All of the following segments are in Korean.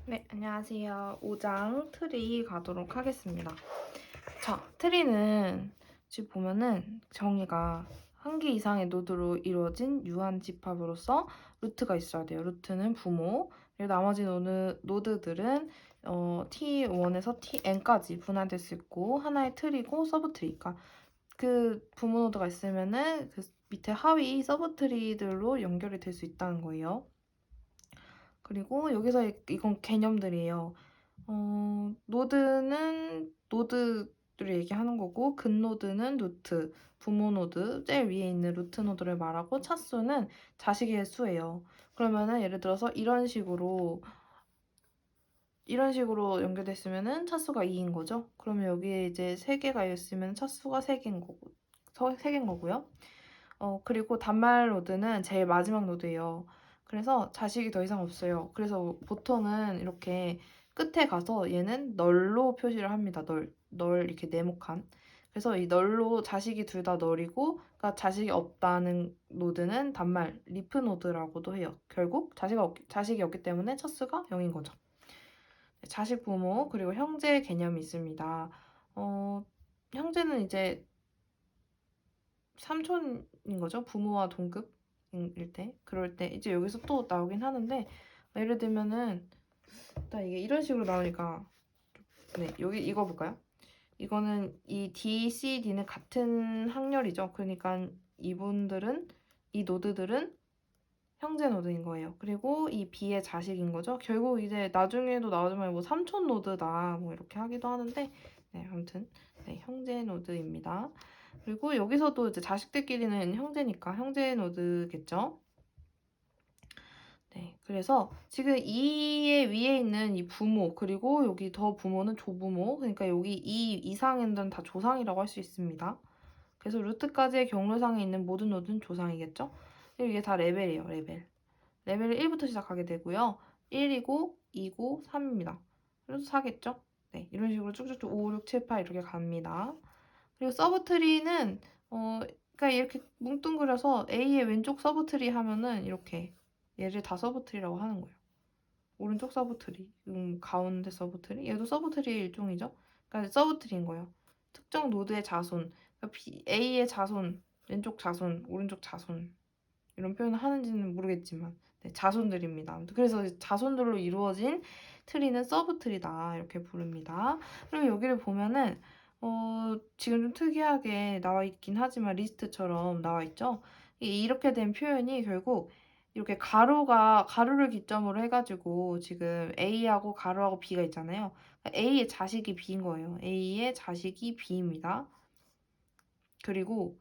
네, 안녕하세요. 5장 트리 가도록 하겠습니다. 자, 트리는 지금 보면은 정의가 한 개 이상의 노드로 이루어진 유한 집합으로서 루트가 있어야 돼요. 루트는 부모, 그리고 나머지 노드들은 T1에서 Tn까지 분할될 수 있고 하나의 트리고 서브트리. 그러니까 그 부모 노드가 있으면은 그 밑에 하위 서브트리들로 연결이 될 수 있다는 거예요. 그리고 여기서 이건 개념들이에요. 노드는 노드를 얘기하는 거고, 근노드는 루트, 부모 노드, 제일 위에 있는 루트 노드를 말하고, 차수는 자식의 수예요. 그러면은 예를 들어서 이런 식으로 연결됐으면은 차수가 2인 거죠. 그러면 여기에 이제 3개가 있으면 차수가 3개인 거고, 3개인 거고요. 그리고 단말 노드는 제일 마지막 노드예요. 그래서 자식이 더 이상 없어요. 그래서 보통은 이렇게 끝에 가서 얘는 널로 표시를 합니다. 널 이렇게 네모칸. 그래서 이 널로 자식이 둘 다 널이고, 그러니까 자식이 없다는 노드는 단말 리프 노드라고도 해요. 결국 자식이 없기 때문에 차수가 0인 거죠. 자식 부모 그리고 형제 개념이 있습니다. 형제는 이제 삼촌인 거죠. 부모와 동급일 때. 그럴 때 이제 여기서 또 나오긴 하는데 예를 들면은 일단 이게 이런 식으로 나오니까 네, 여기 이거 볼까요? 이거는 이 D, C, D는 같은 학렬이죠. 그러니까 이 노드들은 형제 노드인 거예요. 그리고 이 B의 자식인 거죠. 결국 이제 나중에도 나오지만 뭐 삼촌 노드다 뭐 이렇게 하기도 하는데 네, 아무튼 네, 형제 노드입니다. 그리고 여기서도 이제 자식들끼리는 형제니까 형제 노드겠죠. 네, 그래서 지금 2의 위에 있는 이 부모 그리고 여기 더 부모는 조부모 그러니까 여기 이 이상은 다 조상이라고 할 수 있습니다. 그래서 루트까지의 경로상에 있는 모든 노드는 조상이겠죠. 그리고 이게 다 레벨이에요. 레벨 1부터 시작하게 되고요. 1이고 2고 3입니다. 그래서 4겠죠. 네, 이런 식으로 쭉쭉쭉 5, 6, 7, 8 이렇게 갑니다. 그리고 서브트리는 그러니까 이렇게 뭉뚱그려서 A의 왼쪽 서브트리 하면은 이렇게 얘를 다 서브트리라고 하는 거예요. 오른쪽 서브트리, 가운데 서브트리, 얘도 서브트리의 일종이죠. 그러니까 서브트리인 거예요. 특정 노드의 자손, 그러니까 A의 자손, 왼쪽 자손, 오른쪽 자손 이런 표현을 하는지는 모르겠지만 네, 자손들입니다. 아무튼 그래서 자손들로 이루어진 트리는 서브트리다 이렇게 부릅니다. 그리고 여기를 보면은 지금 좀 특이하게 나와 있긴 하지만 리스트처럼 나와 있죠. 이렇게 된 표현이 결국 이렇게 가로를 기점으로 해가지고 지금 A하고 가로하고 B가 있잖아요. A의 자식이 B인 거예요. A의 자식이 B입니다. 그리고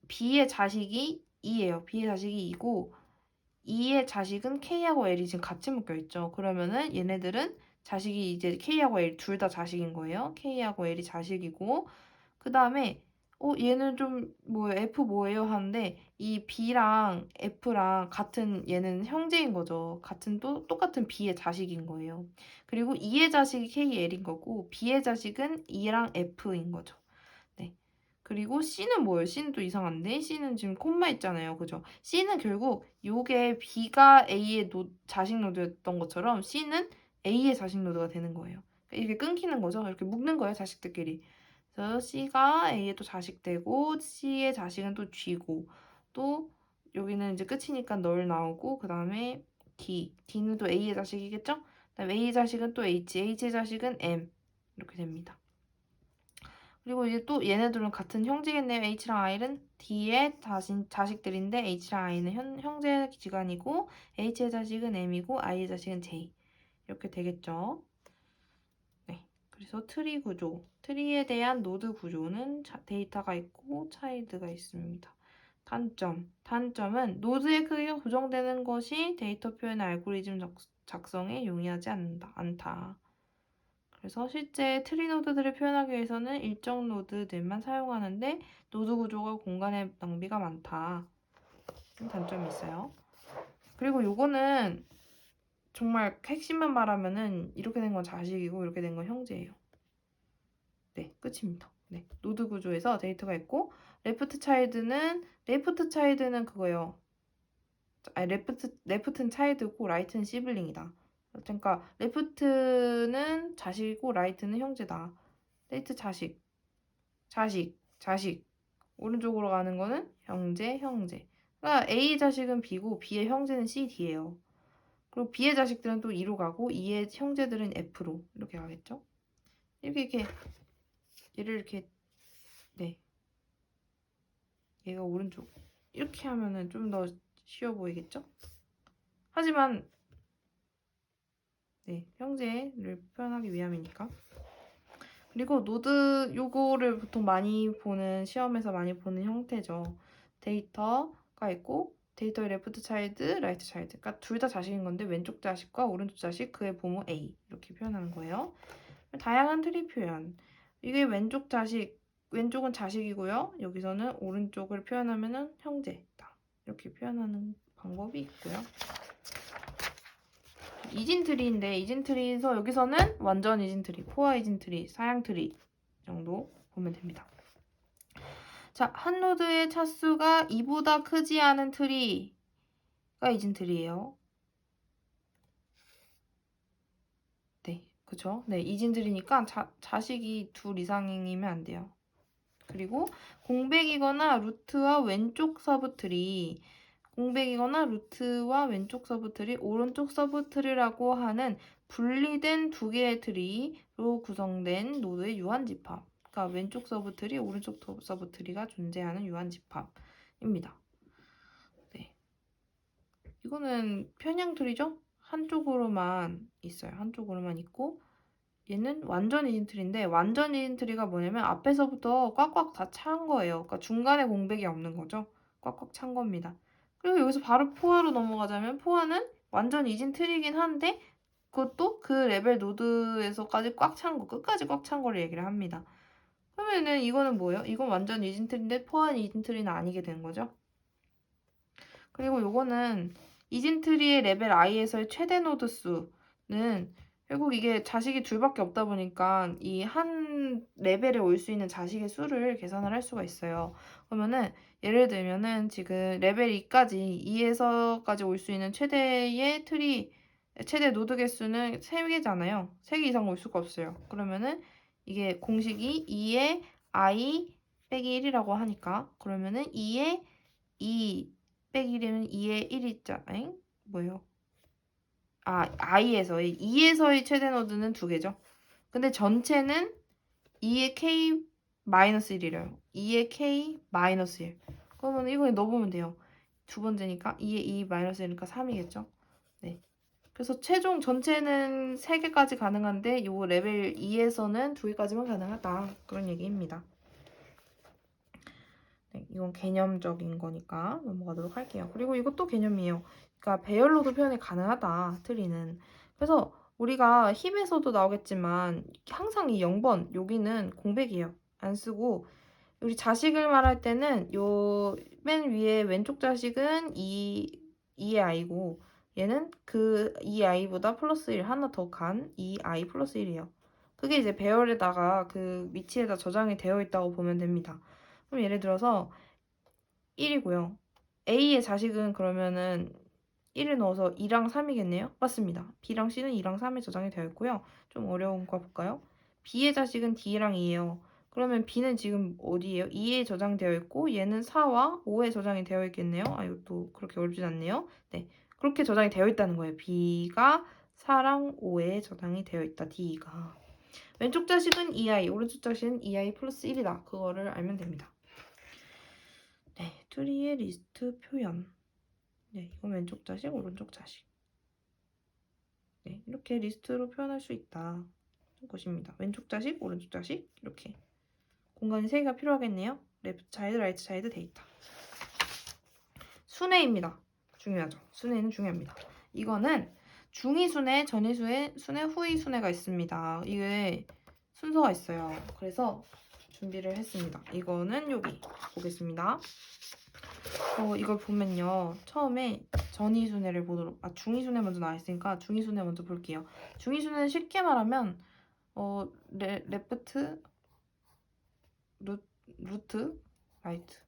B의 자식이 2예요. B의 자식이 2고 2의 자식은 K하고 L이 지금 같이 묶여 있죠. 그러면은 얘네들은 자식이 이제 K하고 L 둘 다 자식인 거예요. K하고 L이 자식이고 그 다음에 얘는 좀 뭐 F 뭐예요 하는데 이 B랑 F랑 같은 얘는 형제인 거죠. 똑같은 B의 자식인 거예요. 그리고 2의 자식이 KL인 거고 B의 자식은 E랑 F인 거죠. 네. 그리고 C는 뭐예요? C는 또 이상한데? C는 지금 콤마 있잖아요. 그죠? C는 결국 요게 B가 A의 자식 노드였던 것처럼 C는 A의 자식 노드가 되는 거예요. 그러니까 이렇게 끊기는 거죠. 이렇게 묶는 거예요. 자식들끼리. 그래서 C가 A의 또 자식 되고 C의 자식은 또 G고 또 여기는 이제 끝이니까 널 나오고 그 다음에 D는 또 A의 자식이겠죠? 그 다음에 A의 자식은 또 H의 자식은 M 이렇게 됩니다. 그리고 이제 또 얘네들은 같은 형제겠네요. H랑 I는 D의 자식들인데 H랑 I는 형제 지간이고 H의 자식은 M이고 I의 자식은 J 이렇게 되겠죠. 네, 그래서 트리 구조, 트리에 대한 노드 구조는 데이터가 있고 차일드가 있습니다. 단점은 노드의 크기가 고정되는 것이 데이터 표현 알고리즘 작성에 용이하지 않다. 그래서 실제 트리 노드들을 표현하기 위해서는 일정 노드들만 사용하는데 노드 구조가 공간의 낭비가 많다. 단점이 있어요. 그리고 요거는 정말 핵심만 말하면은 이렇게 된 건 자식이고 이렇게 된 건 형제예요. 네, 끝입니다. 네, 노드 구조에서 데이터가 있고 레프트 차일드는 그거예요. 아니 레프트는 차일드고 라이트는 시블링이다. 그러니까 레프트는 자식이고 라이트는 형제다. 레이트 자식, 자식, 자식. 오른쪽으로 가는 거는 형제, 형제. 그러니까 A의 자식은 B고 B의 형제는 C, D예요. 그리고 B의 자식들은 또 E로 가고 E의 형제들은 F로 이렇게 가겠죠? 이렇게 얘를 이렇게 네 얘가 오른쪽 이렇게 하면은 좀 더 쉬워 보이겠죠? 하지만 네 형제를 표현하기 위함이니까. 그리고 노드 요거를 보통 많이 보는 시험에서 많이 보는 형태죠. 데이터가 있고 데이터의 레프트 차일드, 라이트 차일드. 그러니까 둘 다 자식인 건데 왼쪽 자식과 오른쪽 자식 그의 부모 A 이렇게 표현하는 거예요. 다양한 트리 표현. 이게 왼쪽 자식, 왼쪽은 자식이고요. 여기서는 오른쪽을 표현하면은 형제다. 이렇게 표현하는 방법이 있고요. 이진트리인데 이진트리에서 여기서는 완전 이진트리, 포화 이진트리, 사양트리 정도 보면 됩니다. 자, 한 노드의 차수가 2보다 크지 않은 트리가 이진트리예요. 네, 그쵸? 네, 이진트리니까 자식이 둘 이상이면 안 돼요. 그리고 공백이거나 루트와 왼쪽 서브트리, 공백이거나 루트와 왼쪽 서브트리, 오른쪽 서브트리라고 하는 분리된 두 개의 트리로 구성된 노드의 유한집합. 그러니까 왼쪽 서브트리, 오른쪽 서브트리가 존재하는 유한집합입니다. 네. 이거는 편향트리죠? 한쪽으로만 있어요. 한쪽으로만 있고 얘는 완전 이진트리인데 완전 이진트리가 뭐냐면 앞에서부터 꽉꽉 다 찬 거예요. 그러니까 중간에 공백이 없는 거죠. 꽉꽉 찬 겁니다. 그리고 여기서 바로 포화로 넘어가자면 포화는 완전 이진트리긴 한데 그것도 그 레벨 노드에서까지 꽉 찬 거, 끝까지 꽉 찬 거를 얘기를 합니다. 그러면은 이거는 뭐예요? 이건 완전 이진트리인데 포화는 이진트리는 아니게 되는 거죠. 그리고 요거는 이진트리의 레벨 i에서의 최대 노드 수는 결국 이게 자식이 둘밖에 없다 보니까 이 한 레벨에 올 수 있는 자식의 수를 계산을 할 수가 있어요. 그러면은 예를 들면은 지금 레벨 2까지 2에서까지 올 수 있는 최대의 트리 최대 노드 개수는 3개잖아요. 3개 이상 올 수가 없어요. 그러면은 이게 공식이 2의 i 빼기 1이라고 하니까 그러면은 2의 2 빼기 1이면 2의 1이자, 엥? 뭐예요? 아, i에서의 2에서의 최대 노드는 2개죠. 근데 전체는 2의 k 마이너스 1이래요. 2의 k 마이너스 1. 그러면 이거 넣어보면 돼요. 두 번째니까 2의 2 마이너스 1이니까 3이겠죠. 네. 그래서 최종 전체는 3개까지 가능한데 요 레벨 2에서는 2개까지만 가능하다. 그런 얘기입니다. 네, 이건 개념적인 거니까 넘어가도록 할게요. 그리고 이것도 개념이에요. 그러니까 배열로도 표현이 가능하다, 트리는. 그래서 우리가 힙에서도 나오겠지만 항상 이 0번 여기는 공백이에요. 안 쓰고 우리 자식을 말할 때는 요 맨 위에 왼쪽 자식은 2의 i고 얘는 그 2i보다 플러스 1 하나 더 간 2i 플러스 1이에요. 그게 이제 배열에다가 그 위치에다 저장이 되어 있다고 보면 됩니다. 그럼 예를 들어서 1이고요. A의 자식은 그러면은 1을 넣어서 2랑 3이겠네요? 맞습니다. B랑 C는 2랑 3에 저장이 되어 있고요. 좀 어려운 거 볼까요? B의 자식은 D랑 2예요. 그러면 B는 지금 어디예요? 2에 저장되어 있고 얘는 4와 5에 저장이 되어 있겠네요. 아, 이것도 그렇게 어렵진 않네요. 네, 그렇게 저장이 되어 있다는 거예요. B가 4랑 5에 저장이 되어 있다. D가. 왼쪽 자식은 2i, 오른쪽 자식은 2i 플러스 1이다. 그거를 알면 됩니다. 네, 트리의 리스트 표현. 네, 이건 왼쪽 자식, 오른쪽 자식. 네, 이렇게 리스트로 표현할 수 있다. 것입니다. 왼쪽 자식, 오른쪽 자식 이렇게 공간이 3개가 필요하겠네요. 레프트 차이드, 라이트 차이드, 데이터. 순회입니다. 중요하죠. 순회는 중요합니다. 이거는 중위순회, 전위순회, 후위순회가 있습니다. 이게 순서가 있어요. 그래서 준비를 했습니다. 이거는 여기 보겠습니다. 이걸 보면요. 처음에 전위순회를 보도록, 중위순회 먼저 나와 있으니까 중위순회 먼저 볼게요. 중위순회는 쉽게 말하면 레프트, 루트, 라이트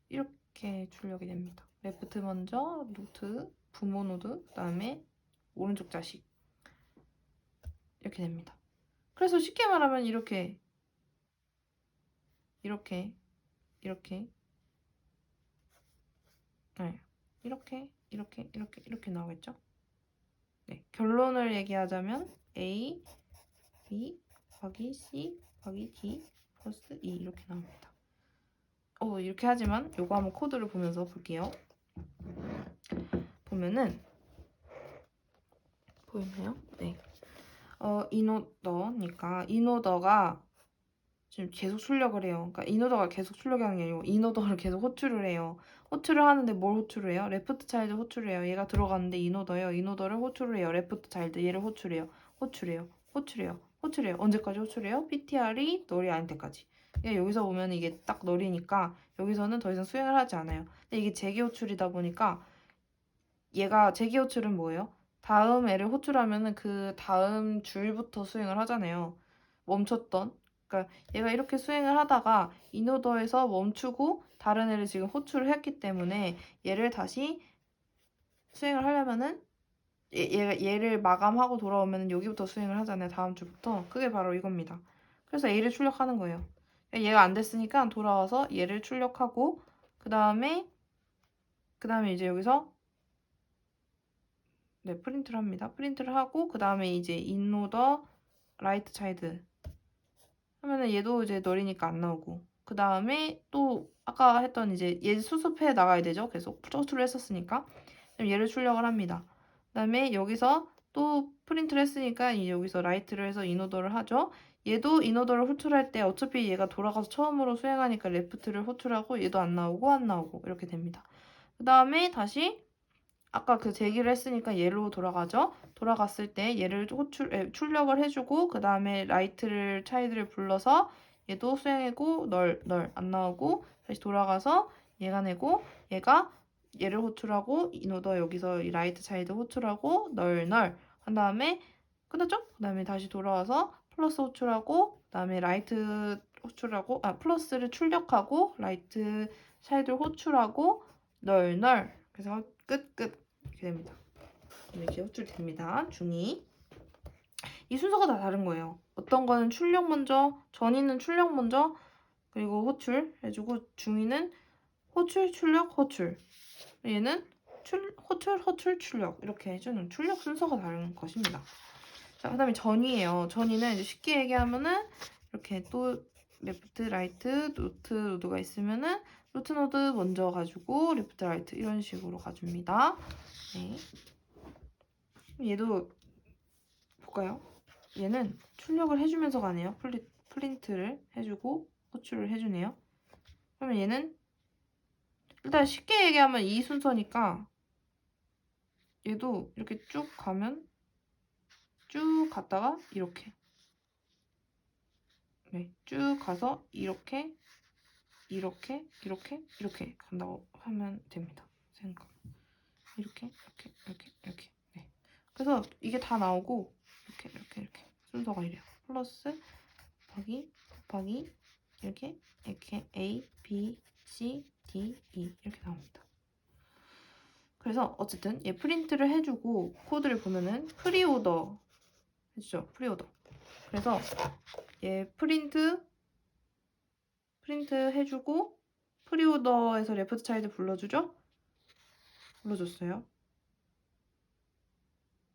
이렇게 출력이 됩니다. 레프트 먼저, 루트, 부모 노드, 그 다음에 오른쪽 자식. 이렇게 됩니다. 그래서 쉽게 말하면 이렇게 네, 이렇게 나오겠죠? 네, 결론을 얘기하자면 A, B 곱하기 C 곱하기 D 플러스 E 이렇게 나옵니다. 이렇게 하지만 요거 한번 코드를 보면서 볼게요. 보면은 보이나요? 네. 인오더니까 인오더가 지금 계속 출력을 해요. 그러니까 인오더가 계속 출력이 하는 게 아니고 인오더를 계속 호출을 해요. 호출을 하는데 뭘 호출을 해요? 레프트 차일드 호출을 해요. 얘가 들어가는데 인오더예요. 인오더를 호출을 해요. 레프트 차일드 얘를 호출해요. 호출해요. 언제까지 호출해요? PTR이 널이 아닐 때까지. 그러니까 여기서 보면 이게 딱 널이니까 여기서는 더 이상 수행을 하지 않아요. 근데 이게 재개 호출이다 보니까 얘가 재개 호출은 뭐예요? 다음 애를 호출하면은 그 다음 줄부터 수행을 하잖아요. 멈췄던. 그러니까 얘가 이렇게 수행을 하다가 인오더에서 멈추고 다른 애를 지금 호출을 했기 때문에 얘를 다시 수행을 하려면은 얘를 마감하고 돌아오면 여기부터 수행을 하잖아요. 다음 줄부터. 그게 바로 이겁니다. 그래서 A를 출력하는 거예요. 얘가 안 됐으니까 돌아와서 얘를 출력하고 그 다음에 이제 여기서 네, 프린트를 합니다. 프린트를 하고 그 다음에 이제 인로더 라이트 차일드 하면은 얘도 이제 널이니까 안 나오고 그 다음에 또 아까 했던 이제 얘 수습해 나가야 되죠. 계속 호출을 했었으니까 얘를 출력을 합니다. 그 다음에 여기서 또 프린트를 했으니까 이제 여기서 라이트를 해서 인오더를 하죠. 얘도 인오더를 호출할 때 어차피 얘가 돌아가서 처음으로 수행하니까 레프트를 호출하고 얘도 안 나오고 이렇게 됩니다. 그 다음에 다시 아까 그 제기를 했으니까 얘로 돌아가죠. 돌아갔을 때 얘를 출력을 해주고 그 다음에 라이트를 차이드를 불러서 얘도 수행하고 널 안 나오고 다시 돌아가서 얘가 내고 얘가 얘를 호출하고 인오더 여기서 이 라이트 차이드 호출하고 널 한 다음에 끝났죠? 그 다음에 다시 돌아와서 플러스 호출하고 그 다음에 라이트 호출하고 플러스를 출력하고 라이트 차이드를 호출하고 널 그래서 끝 이렇게 됩니다. 이렇게 호출됩니다. 중2 이 순서가 다 다른 거예요. 어떤 거는 출력 먼저, 전이는 출력 먼저, 그리고 호출 해주고 중2는 호출, 출력, 호출. 얘는 호출, 출력 이렇게 해주는 출력 순서가 다른 것입니다. 자, 그다음에 전이에요. 전이는 이제 쉽게 얘기하면은 이렇게 또 레프트, 라이트, 노드가 있으면은 루트 노드 먼저 가지고 레프트, 라이트 이런 식으로 가줍니다. 네. 얘도 볼까요? 얘는 출력을 해주면서 가네요. 프린트를 해주고 호출을 해주네요. 그러면 얘는 일단 쉽게 얘기하면 이 순서니까 얘도 이렇게 쭉 가면 쭉 갔다가 이렇게 네, 쭉 가서 이렇게 간다고 하면 됩니다. 생각 이렇게 네. 그래서 이게 다 나오고 이렇게 순서가 이래요. 플러스 곱하기 이렇게 A, B, C, D, E 이렇게 나옵니다. 그래서 어쨌든 얘 프린트를 해주고 코드를 보면은 프리오더 해주죠. 프리오더. 그래서 얘 프린트 해주고 프리오더에서 레프트 차일드 불러주죠. 불러줬어요.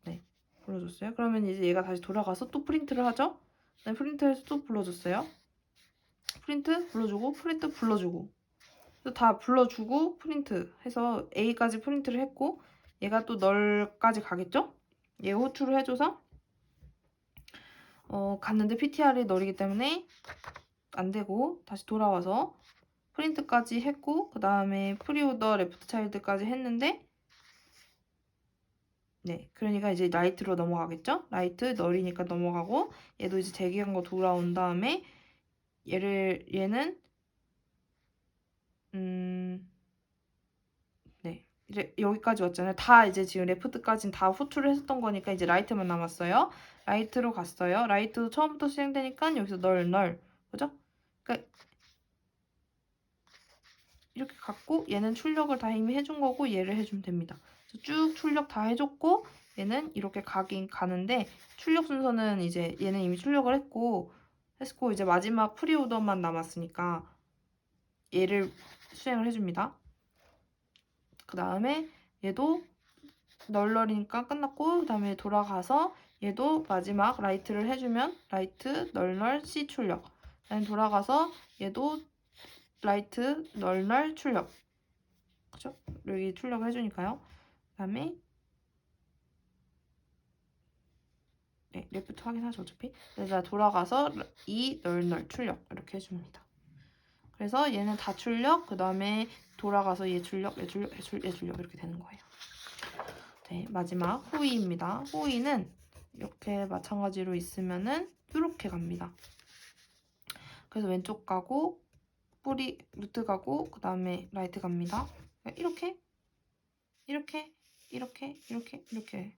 네, 불러줬어요. 그러면 이제 얘가 다시 돌아가서 또 프린트를 하죠. 네, 프린트해서 또 불러줬어요. 프린트 불러주고 프린트 불러주고 다 불러주고 프린트 해서 A까지 프린트를 했고 얘가 또 널까지 가겠죠? 얘가 호출을 해줘서 갔는데 PTR이 널이기 때문에 안 되고 다시 돌아와서 프린트까지 했고 그 다음에 프리오더 레프트 차일드까지 했는데 네, 그러니까 이제 라이트로 넘어가겠죠? 라이트 널이니까 넘어가고 얘도 이제 재기한 거 돌아온 다음에 얘는 네, 이제 여기까지 왔잖아요. 다 이제 지금 레프트까지는 다 호출을 했었던 거니까 이제 라이트만 남았어요. 라이트로 갔어요. 라이트도 처음부터 시행되니까 여기서 널 그죠? 그러니까 이렇게 갔고 얘는 출력을 다 이미 해준 거고 얘를 해주면 됩니다. 쭉 출력 다 해줬고 얘는 이렇게 가긴 가는데 출력 순서는 이제 얘는 이미 출력을 했고 이제 마지막 프리오더만 남았으니까 얘를 수행을 해줍니다. 그 다음에 얘도 널널이니까 끝났고 그 다음에 돌아가서 얘도 마지막 라이트를 해주면 라이트 널널 C 출력. 그다음에 돌아가서 얘도 라이트 널널 출력. 그죠? 여기 출력을 해주니까요. 그 다음에 네, 레프트 확인하죠 어차피. 그래서 돌아가서 이 널널 출력 이렇게 해줍니다. 그래서 얘는 다 출력, 그 다음에 돌아가서 얘 출력, 얘 출력, 얘 출력 이렇게 되는 거예요. 네, 마지막 호이입니다. 호이는 이렇게 마찬가지로 있으면은 이렇게 갑니다. 그래서 왼쪽 가고 뿌리 루트 가고 그 다음에 라이트 갑니다. 이렇게 이렇게 이렇게 이렇게 이렇게.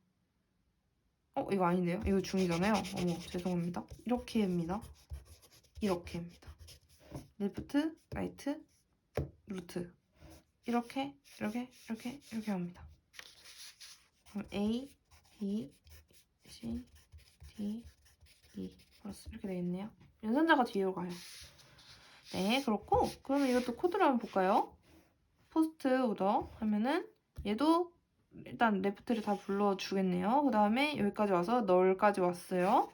이거 아닌데요? 이거 중이잖아요. 어머 죄송합니다. 이렇게 합니다. 이렇게 합니다. 레프트 라이트 루트 이렇게 이렇게 이렇게 이렇게 합니다. 그럼 A, B, C, D, E 플러스 이렇게 되겠네요. 연산자가 뒤로 가요. 네, 그렇고 그러면 이것도 코드를 한번 볼까요? 포스트 오더 하면은 얘도 일단 레프트를 다 불러주겠네요. 그 다음에 여기까지 와서 널까지 왔어요.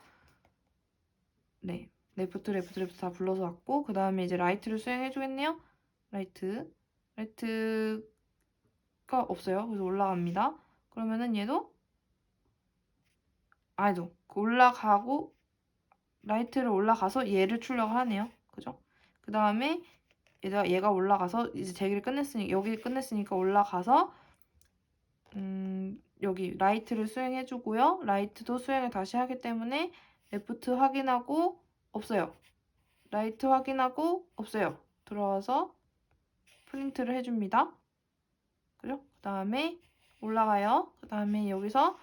네, 레프트 다 불러서 왔고 그 다음에 이제 라이트를 수행해주겠네요. 라이트가 없어요. 그래서 올라갑니다. 그러면은 얘도 아니죠. 올라가고 라이트를 올라가서 얘를 출력을 하네요. 그죠? 그 다음에 얘가 올라가서 이제 제기를 끝냈으니까 여기 끝냈으니까 올라가서 여기 라이트를 수행해주고요. 라이트도 수행을 다시 하기 때문에 레프트 확인하고 없어요. 라이트 확인하고 없어요. 들어와서 프린트를 해줍니다. 그죠? 그 다음에 올라가요. 그 다음에 여기서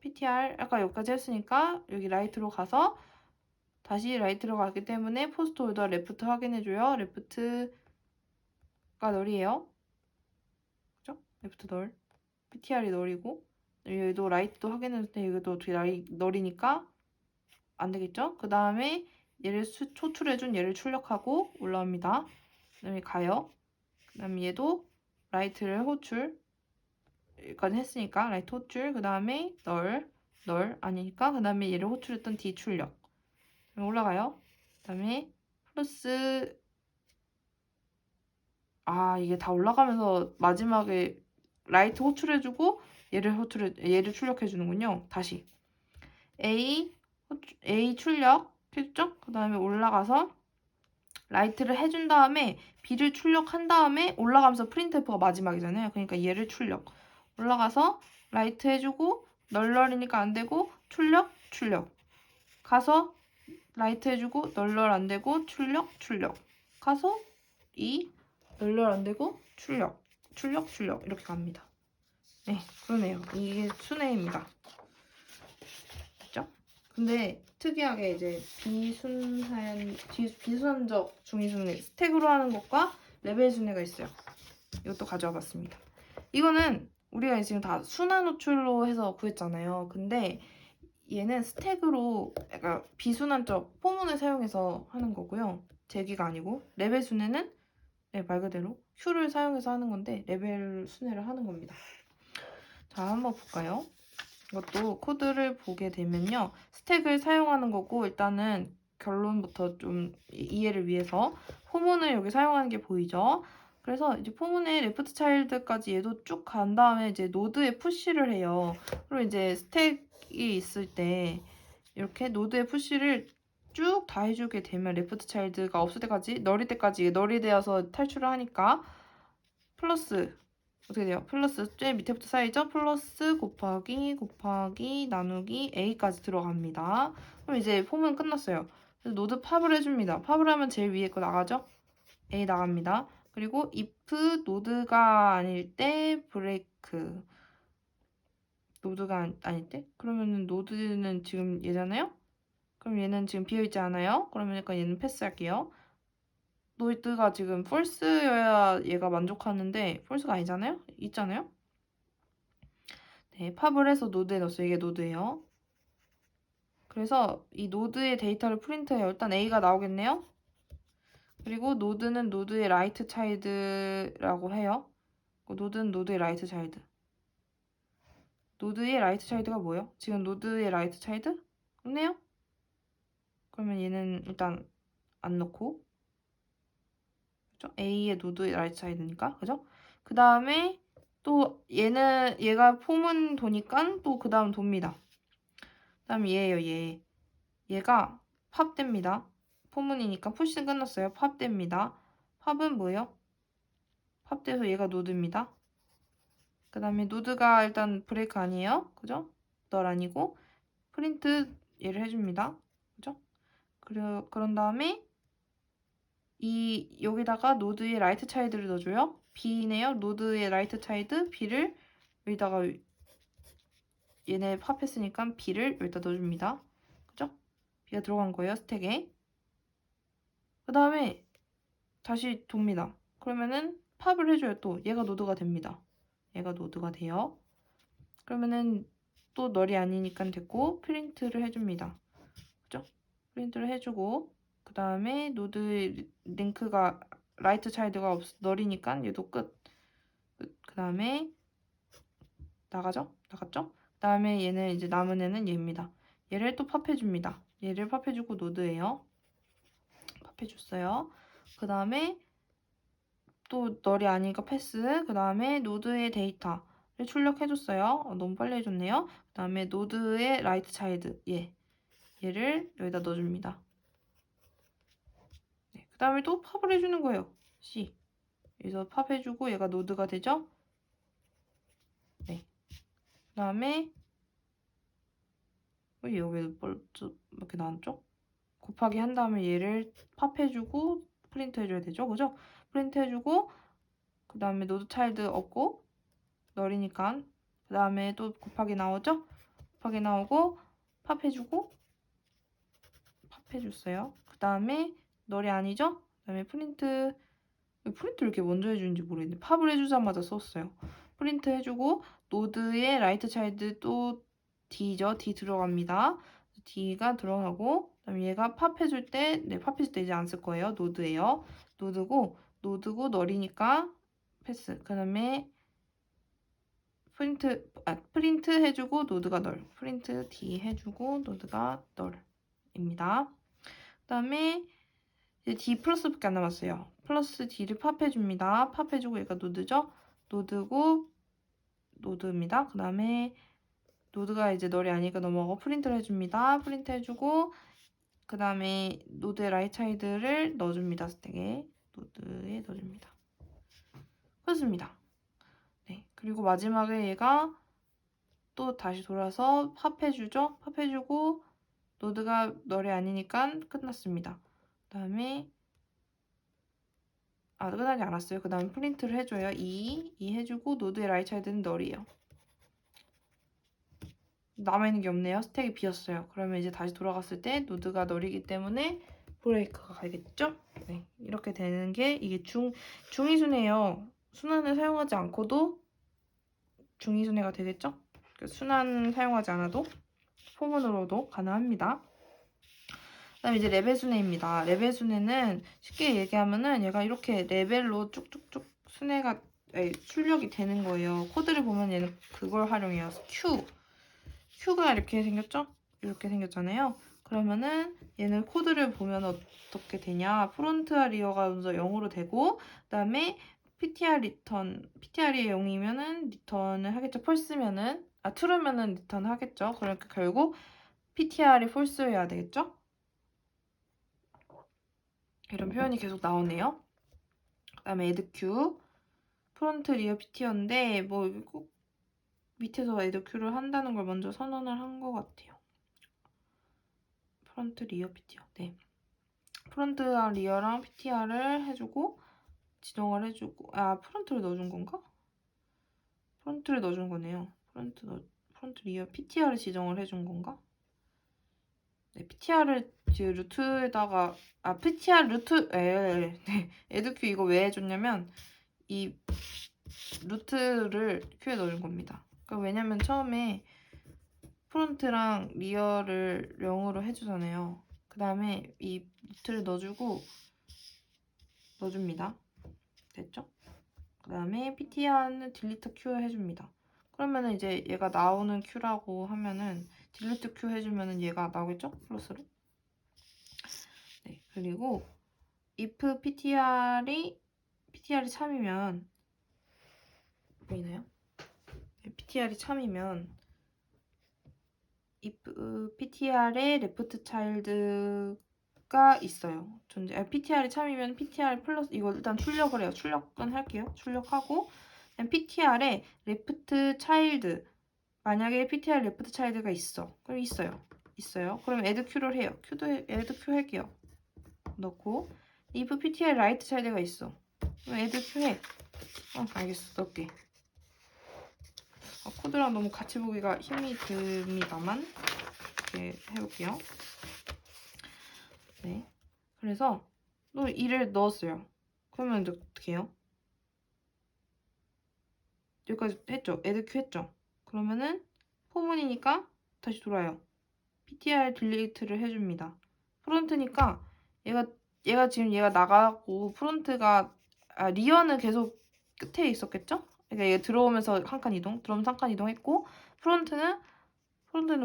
PTR 아까 여기까지 했으니까 여기 라이트로 가서 다시 라이트로 가기 때문에 포스트 오더 레프트 확인해줘요. 레프트가 널이에요. 그죠? 레프트 널. PTR이 널이고 여기도 라이트도 확인했는데 여기도 어떻게 널이니까 안 되겠죠? 그 다음에 얘를 초출해준 얘를 출력하고 올라옵니다. 그 다음에 가요. 그 다음에 얘도 라이트를 호출 여기까지 했으니까 라이트 호출 그 다음에 널 아니니까 그 다음에 얘를 호출했던 D 출력 올라가요. 그 다음에 플러스 이게 다 올라가면서 마지막에 라이트 호출해주고 얘를 출력해주는군요. 다시 A 출력 했죠? 그 다음에 올라가서 라이트를 해준 다음에 B를 출력한 다음에 올라가면서 프린트F가 마지막이잖아요. 그러니까 얘를 출력 올라가서 라이트 해주고 널널이니까 안 되고 출력 가서 라이트 해주고 널널 안 되고 출력 가서 널널 안 되고 출력 이렇게 갑니다. 네, 그러네요. 이게 순회입니다. 그죠? 근데 특이하게 이제 비순환적 중위순회 스택으로 하는 것과 레벨 순회가 있어요. 이것도 가져와 봤습니다. 이거는 우리가 지금 다 순환 호출로 해서 구했잖아요. 근데 얘는 스택으로 약간 비순환적 포문을 사용해서 하는 거고요. 제기가 아니고 레벨 순회는 말 그대로 큐를 사용해서 하는 건데 레벨 순회를 하는 겁니다. 자, 한번 볼까요? 이것도 코드를 보게 되면요. 스택을 사용하는 거고 일단은 결론부터 좀 이해를 위해서 포문을 여기 사용하는 게 보이죠? 그래서 이제 포문의 레프트 차일드까지 얘도 쭉 간 다음에 이제 노드에 푸시를 해요. 그리고 이제 스택이 있을 때 이렇게 노드에 푸시를 쭉 다 해주게 되면 레프트 차일드가 없을 때까지 널이 되어서 탈출을 하니까 플러스 어떻게 돼요? 플러스 제 밑에부터 쌓이죠? 플러스 곱하기 나누기 a까지 들어갑니다. 그럼 이제 폼은 끝났어요. 그래서 노드 팝을 해줍니다. 팝을 하면 제일 위에 거 나가죠? a 나갑니다. 그리고 if 노드가 아닐 때 브레이크 노드가 아닐 때? 그러면은 노드는 지금 얘잖아요? 그럼 얘는 지금 비어있지 않아요? 그러면 얘는 패스할게요. 노이드가 지금 false여야 얘가 만족하는데 false가 아니잖아요? 있잖아요? 네, 팝을 해서 노드에 넣었어요. 이게 노드예요. 그래서 이 노드의 데이터를 프린트해요. 일단 A가 나오겠네요. 그리고 노드는 노드의 라이트 차일드라고 해요. 노드는 노드의 라이트 차일드. 노드의 라이트 차일드가 뭐예요? 지금 노드의 라이트 차일드? 없네요? 그러면 얘는 일단 안 넣고, 그죠? A의 노드의 라이트 차일드니까, 그죠? 그 다음에 또 얘가 폼은 도니까 또 그 다음 돕니다. 그 다음 얘예요, 얘. 얘가 팝됩니다. 포문이니까 푸시는 끝났어요. 팝됩니다. 팝은 뭐예요? 팝돼서 얘가 노드입니다. 그 다음에 노드가 일단 브레이크 아니에요. 그죠? 널 아니고 프린트 얘를 해줍니다. 그죠? 그런 다음에 여기다가 노드의 라이트 차일드를 넣어줘요. B네요. 노드의 라이트 차일드 B를 여기다가 얘네 팝했으니까 B를 여기다 넣어줍니다. 그죠? B가 들어간 거예요. 스택에. 그 다음에 다시 돕니다. 그러면은 팝을 해줘요. 또 얘가 노드가 됩니다. 얘가 노드가 돼요. 그러면은 또 널이 아니니까 됐고 프린트를 해줍니다. 그죠? 프린트를 해주고 그 다음에 노드 링크가 라이트 차일드가 널이니까 얘도 끝. 그 다음에 나가죠? 나갔죠? 그 다음에 얘는 이제 남은 애는 얘입니다. 얘를 또 팝해줍니다. 얘를 팝해주고 노드예요. 팝해줬어요. 그 다음에 또 널이 아니니까 패스. 그 다음에 노드의 데이터를 출력해줬어요. 너무 빨리 해줬네요. 그 다음에 노드의 라이트 차일드 얘를 여기다 넣어줍니다. 네, 그 다음에 또 팝을 해주는 거예요. C. 여기서 팝해주고 얘가 노드가 되죠? 네. 그 다음에 얘가 왜 이렇게 나왔죠? 곱하기 한 다음에 얘를 팝해주고 프린트 해줘야 되죠? 그죠? 프린트 해주고 그 다음에 노드 차일드 없고 널이니까 그 다음에 또 곱하기 나오죠? 곱하기 나오고 팝해주고 팝해줬어요. 그 다음에 널이 아니죠? 그 다음에 프린트를 이렇게 먼저 해주는지 모르겠는데 팝을 해주자마자 썼어요. 프린트 해주고 노드의 라이트 차일드 또 D죠? D 들어갑니다. D가 들어가고 그다음에 얘가 팝해줄 때 팝해줄 때 이제 안 쓸 거예요. 노드예요. 노드고 널이니까 패스. 그 다음에 프린트 해주고 노드가 널. 프린트 D 해주고 노드가 널입니다. 그 다음에 이제 D 플러스밖에 안 남았어요. 플러스 D를 팝해줍니다. 팝해주고 얘가 노드죠? 노드고 노드입니다. 그 다음에 노드가 이제 널이 아니니까 넘어가고 프린트를 해줍니다. 프린트 해주고 그 다음에 노드의 라이트 차일드를 넣어줍니다. 스택에 노드에 넣어줍니다. 그렇습니다. 네, 그리고 마지막에 얘가 또 다시 돌아서 팝해주죠? 팝해주고 노드가 널이 아니니까 끝났습니다. 그 다음에 끝나지 않았어요. 그 다음에 프린트를 해줘요. 이 해주고 노드의 라이트 차일드는 널이에요. 남아있는 게 없네요. 스택이 비었어요. 그러면 이제 다시 돌아갔을 때 노드가 널이기 때문에 브레이크가 가겠죠? 네, 이렇게 되는 게 이게 중위순이에요. 순환을 사용하지 않고도 중위순위가 되겠죠? 순환 사용하지 않아도 포문으로도 가능합니다. 그 다음에 이제 레벨 순회입니다. 레벨 순회는 쉽게 얘기하면은 얘가 이렇게 레벨로 쭉쭉쭉 출력이 되는 거예요. 코드를 보면 얘는 그걸 활용해요. Q가 이렇게 생겼죠? 이렇게 생겼잖아요. 그러면은 얘는 코드를 보면 어떻게 되냐? 프론트와 리어가 먼저 0으로 되고 그 다음에 PTR이 0이면은 리턴을 하겠죠. 펄스면은 true면은 리턴 하겠죠. 그러니까 결국 PTR이 false여야 되겠죠? 이런 표현이 계속 나오네요. 그 다음에 addQ 프론트 리어 PTR인데 뭐 꼭 밑에서 addQ를 한다는 걸 먼저 선언을 한 것 같아요. 프론트 리어 PTR. 네. 프론트랑 리어랑 PTR을 해주고 지정을 해주고 프론트를 넣어준 건가? 프론트를 넣어준 거네요. 프론트 리어 PTR을 지정을 해준 건가? 네, PTR을 루트에다가 PTR 루트 네, 에드큐 이거 왜 해줬냐면 이 루트를 큐에 넣어준 겁니다. 그러니까 왜냐면 처음에 프론트랑 리어를 0으로 해주잖아요. 그 다음에 이 루트를 넣어줍니다. 됐죠? 그 다음에 ptr는 딜리트 q 해줍니다. 그러면은 이제 얘가 나오는 q라고 하면은 딜리트 q 해주면은 얘가 나오겠죠? 플러스로. 네, 그리고 if ptr이 참이면 보이나요? 네, ptr이 참이면 if ptr에 left child가 있어요. ptr이 참이면 ptr 플러스 이거 일단 출력을 해요. 출력은 할게요. 출력하고 ptr에 left child 만약에 ptr left child가 있어. 그럼 있어요. 그럼 add q를 해요. add q 할게요. 넣고 if ptr right child가 있어. 그럼 add q 해. 알겠어. 넣을게. 코드랑 너무 같이 보기가 힘이 듭니다만 이렇게 해볼게요. 네, 그래서 또 2를 넣었어요. 그러면 어떻게 해요? 여기까지 했죠? add q 했죠? 그러면은 포문이니까 다시 돌아요. ptr 딜리트를 해줍니다. 프론트니까 얘가 나가고 프론트가 리어는 계속 끝에 있었겠죠? 그러니까 얘가 들어오면서 한 칸 이동, 들어오면서 한 칸 이동했고 프론트는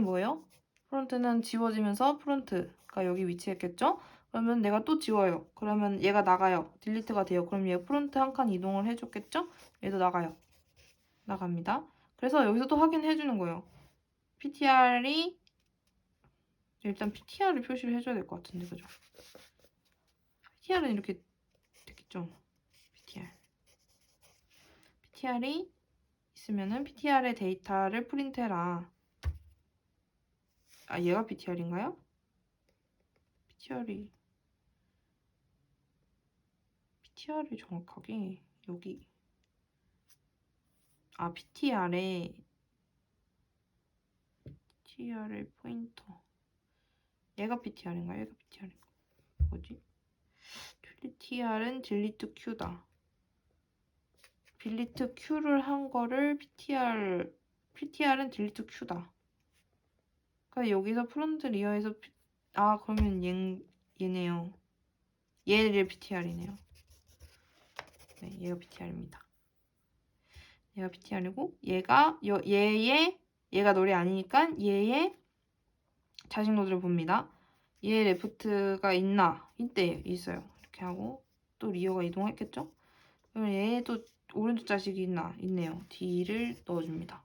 뭐예요? 프론트는 지워지면서 프론트가 여기 위치했겠죠? 그러면 내가 또 지워요. 그러면 얘가 나가요. 딜리트가 돼요. 그럼 얘 프론트 한 칸 이동을 해줬겠죠? 얘도 나가요. 나갑니다. 그래서 여기서 또 확인해주는 거예요. ptr이 일단 ptr을 표시를 해줘야 될 것 같은데, 그죠? ptr은 이렇게 됐겠죠? ptr이 있으면은 ptr의 데이터를 프린트해라. 얘가 ptr인가요? ptr이 정확하게 여기 ptr의 포인터 얘가 ptr인가요? 얘가 ptr인가? 뭐지? tr은 딜리트 q다. 딜리트 q를 한 거를 ptr은 딜리트 q다. 그러니까 여기서 프론트 리어에서 그러면 얘네요. 얘를 ptr이네요. 네, 얘가 ptr입니다. 얘가 ptr이고 얘가 노래 아니니까 얘의 자식 노드를 봅니다. 얘 레프트가 있나? 이때 있어요. 이렇게 하고 또 리어가 이동했겠죠? 그럼 얘도 오른쪽 자식이 있네요. D를 넣어줍니다.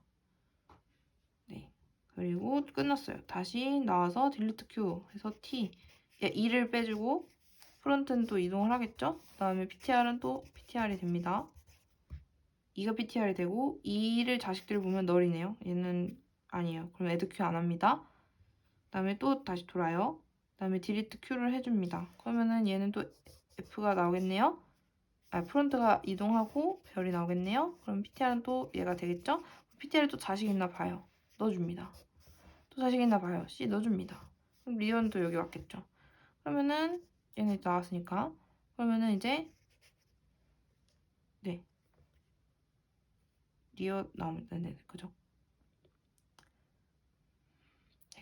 네, 그리고 끝났어요. 다시 나와서 딜리트 Q 해서 T 2를 빼주고 프론트는 또 이동을 하겠죠? 그 다음에 PTR은 또 PTR이 됩니다. 2가 PTR이 되고 2를 자식들을 보면 널이네요. 얘는 아니에요. 그럼 add Q 안 합니다. 그 다음에 또 다시 돌아요. 그 다음에 딜리트 Q를 해줍니다. 그러면은 얘는 또 F가 나오겠네요. 프론트가 이동하고 별이 나오겠네요. 그럼 PTR은 또 얘가 되겠죠? PTR에 또 자식 있나 봐요. 넣어줍니다. 또 자식 있나 봐요. C 넣어줍니다. 그럼 리언도 여기 왔겠죠? 그러면은 얘는 나왔으니까 그러면은 이제 네 리어 나옵니다. 네, 그죠?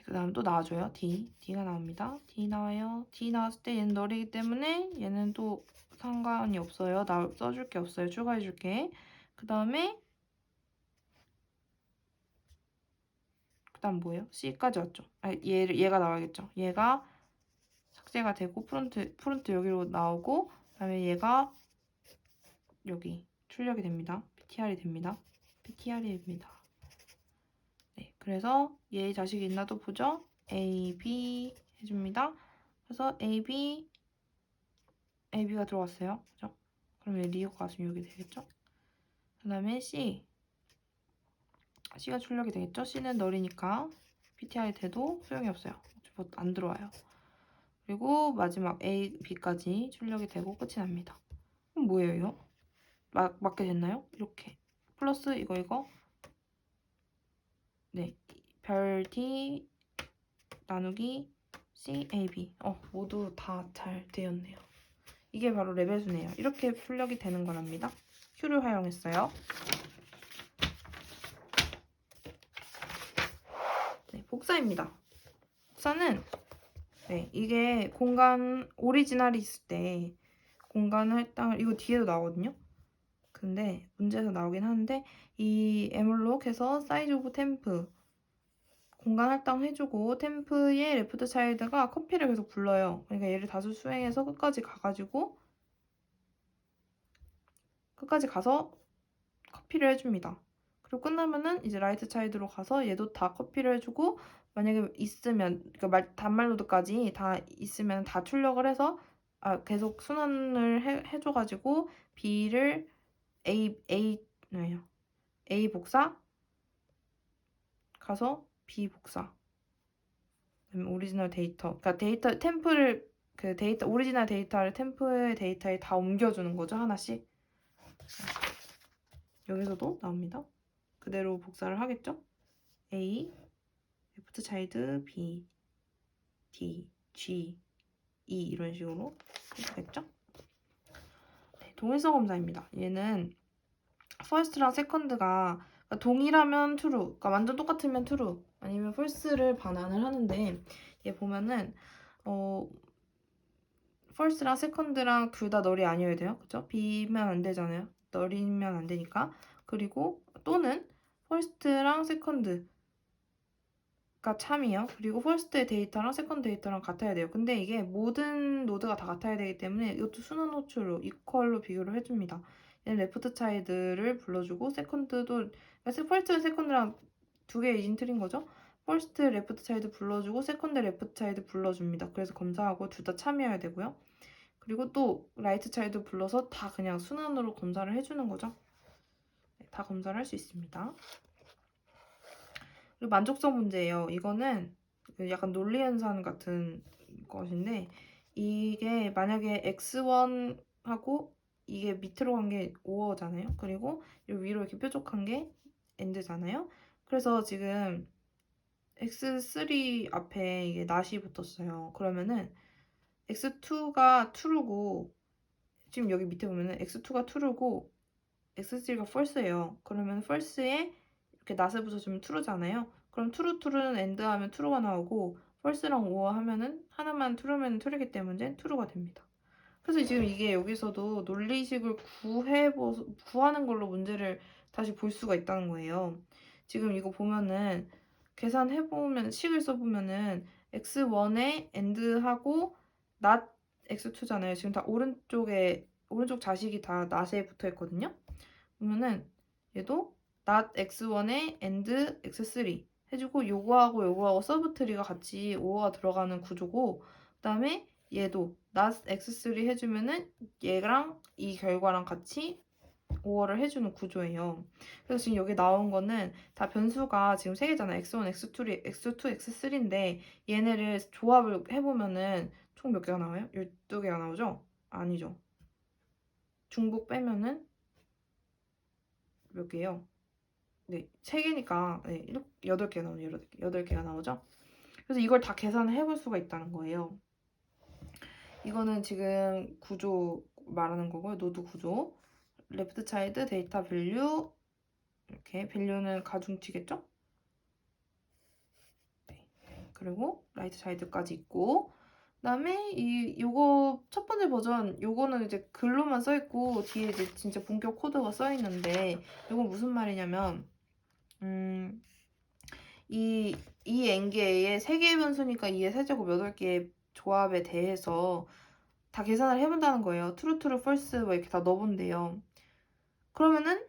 그 다음 또 나와줘요. D가 나옵니다. D 나와요. D 나왔을 때 얘는 널이기 때문에 얘는 또 상관이 없어요. 나 써줄 게 없어요. 추가해줄게. 그 다음 뭐예요? C까지 왔죠. 얘가 나와야겠죠. 얘가 삭제가 되고 프론트 여기로 나오고 그다음에 얘가 여기 출력이 됩니다. PTR이 됩니다. 네, 그래서 얘 자식이 있나도 보죠. A, B 해줍니다. 그래서 AB가 들어왔어요. 그죠? 그럼 얘 리어가 왔으면 여기 되겠죠? 그 다음에 C가 출력이 되겠죠? C는 널이니까 PTR이 돼도 소용이 없어요. 뭐 안 들어와요. 그리고 마지막 A, B까지 출력이 되고 끝이 납니다. 그럼 뭐예요, 이거? 맞게 됐나요? 이렇게. 플러스 이거. 네. 별 D 나누기 C, A, B. 모두 다 잘 되었네요. 이게 바로 레벨수네요. 이렇게 출력이 되는 거랍니다. Q를 활용했어요. 복사입니다. 복사는 이게 공간 오리지널이 있을 때 공간 할당을 이거 뒤에도 나오거든요. 근데 문제에서 나오긴 하는데 이 에물록 해서 사이즈 오브 템프 공간 할당 해주고 템프의 레프트 차일드가 커피를 계속 불러요. 그러니까 얘를 다수 수행해서 끝까지 가서 커피를 해줍니다. 그리고 끝나면은 이제 라이트 차일드로 가서 얘도 다 커피를 해주고 만약에 있으면 그러니까 단말 노드까지 다 있으면 다 출력을 해서 계속 순환을 해줘가지고 B를 A 복사 가서 B 복사 그다음에 오리지널 데이터 그러니까 데이터 템플을 그 데이터 오리지널 데이터를 템플 데이터에 다 옮겨주는 거죠 하나씩. 여기서도 나옵니다. 그대로 복사를 하겠죠? A 레프트 차일드 B D G E 이런 식으로 해주겠죠? 네, 동일성 검사입니다. 얘는 first랑 second가 그러니까 동일하면 true, 그러니까 완전 똑같으면 true, 아니면 false를 반환을 하는데 얘 보면은 first랑 second랑 둘 다 널이 아니어야 돼요. 그죠? B면 안 되잖아요. 널이면 안 되니까. 그리고 또는 first랑 second가 참이에요. 그리고 first의 데이터랑 second 데이터랑 같아야 돼요. 근데 이게 모든 노드가 다 같아야 되기 때문에 이것도 순환 호출로 이퀄로 비교를 해줍니다. 얘는 레프트 차일드를 불러주고 second도 first랑 second랑 두 개의 이진트린 거죠. first 레프트 차일드 불러주고 second 레프트 차일드 불러줍니다. 그래서 검사하고 둘 다 참여해야 되고요. 그리고 또 라이트 차일드 불러서 다 그냥 순환으로 검사를 해주는 거죠. 다 검사를 할 수 있습니다. 그리고 만족성 문제예요. 이거는 약간 논리 현상 같은 것인데 이게 만약에 x1하고 이게 밑으로 간 게 5어잖아요. 그리고 위로 이렇게 뾰족한 게 end잖아요. 그래서 지금 x3 앞에 이게 not이 붙었어요. 그러면은 x2가 true고 지금 여기 밑에 보면은 x2가 true고 x3가 false예요. 그러면 false에 이렇게 not을 붙여주면 true잖아요. 그럼 true는 end하면 true가 나오고 false랑 or 하면은 하나만 true면 true이기 때문에 true가 됩니다. 그래서 지금 이게 여기서도 논리식을 구하는 걸로 문제를 다시 볼 수가 있다는 거예요. 지금 이거 보면은 계산해보면 식을 써보면은 x1에 end하고 not x2잖아요. 지금 다 오른쪽 자식이 다 not에 붙어 있거든요. 보면은 얘도 not x1에 and x3 해주고 요거하고 서브트리가 같이 5가 들어가는 구조고 그 다음에 얘도 not x3 해주면은 얘랑 이 결과랑 같이 5어를 해주는 구조예요. 그래서 지금 여기 나온 거는 다 변수가 지금 3개잖아. x1, x2, x3인데 얘네를 조합을 해보면은 총 몇 개가 나와요? 12개가 나오죠? 아니죠. 중복 빼면은 몇 개요? 네, 3개니까 네, 8개 나오죠. 8개가 나오죠. 그래서 이걸 다 계산을 해볼 수가 있다는 거예요. 이거는 지금 구조 말하는 거고요. 노드 구조. 레프트 차일드 데이터 밸류 이렇게 밸류는 가중치겠죠? 네. 그리고 라이트 차일드까지 있고 그다음에 요거 첫 번째 버전 요거는 이제 글로만 써 있고 뒤에 이제 진짜 본격 코드가 써 있는데 요건 무슨 말이냐면 이 n개의 3개의 변수니까 2의 세제곱 8개의 조합에 대해서 다 계산을 해본다는 거예요. true, false 뭐 이렇게 다 넣어본대요. 그러면은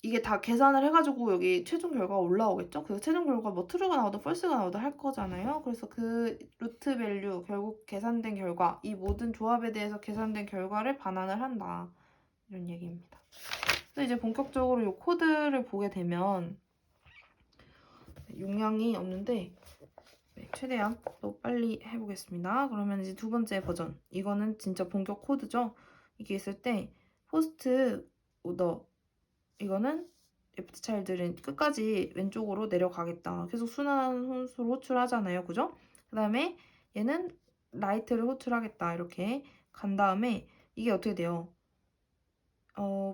이게 다 계산을 해가지고 여기 최종 결과가 올라오겠죠? 그래서 최종 결과가 뭐 true가 나오든 false가 나오든 할 거잖아요. 그래서 그 루트 밸류 결국 계산된 결과 이 모든 조합에 대해서 계산된 결과를 반환을 한다. 이런 얘기입니다. 그래서 이제 본격적으로 이 코드를 보게 되면 용량이 없는데 최대한 또 빨리 해보겠습니다. 그러면 이제 두 번째 버전. 이거는 진짜 본격 코드죠. 이게 있을 때 포스트 오더 이거는 레프트 차일드는 끝까지 왼쪽으로 내려가겠다. 계속 순환 혼수로 호출하잖아요. 그죠? 그 다음에 얘는 라이트를 호출하겠다. 이렇게 간 다음에 이게 어떻게 돼요?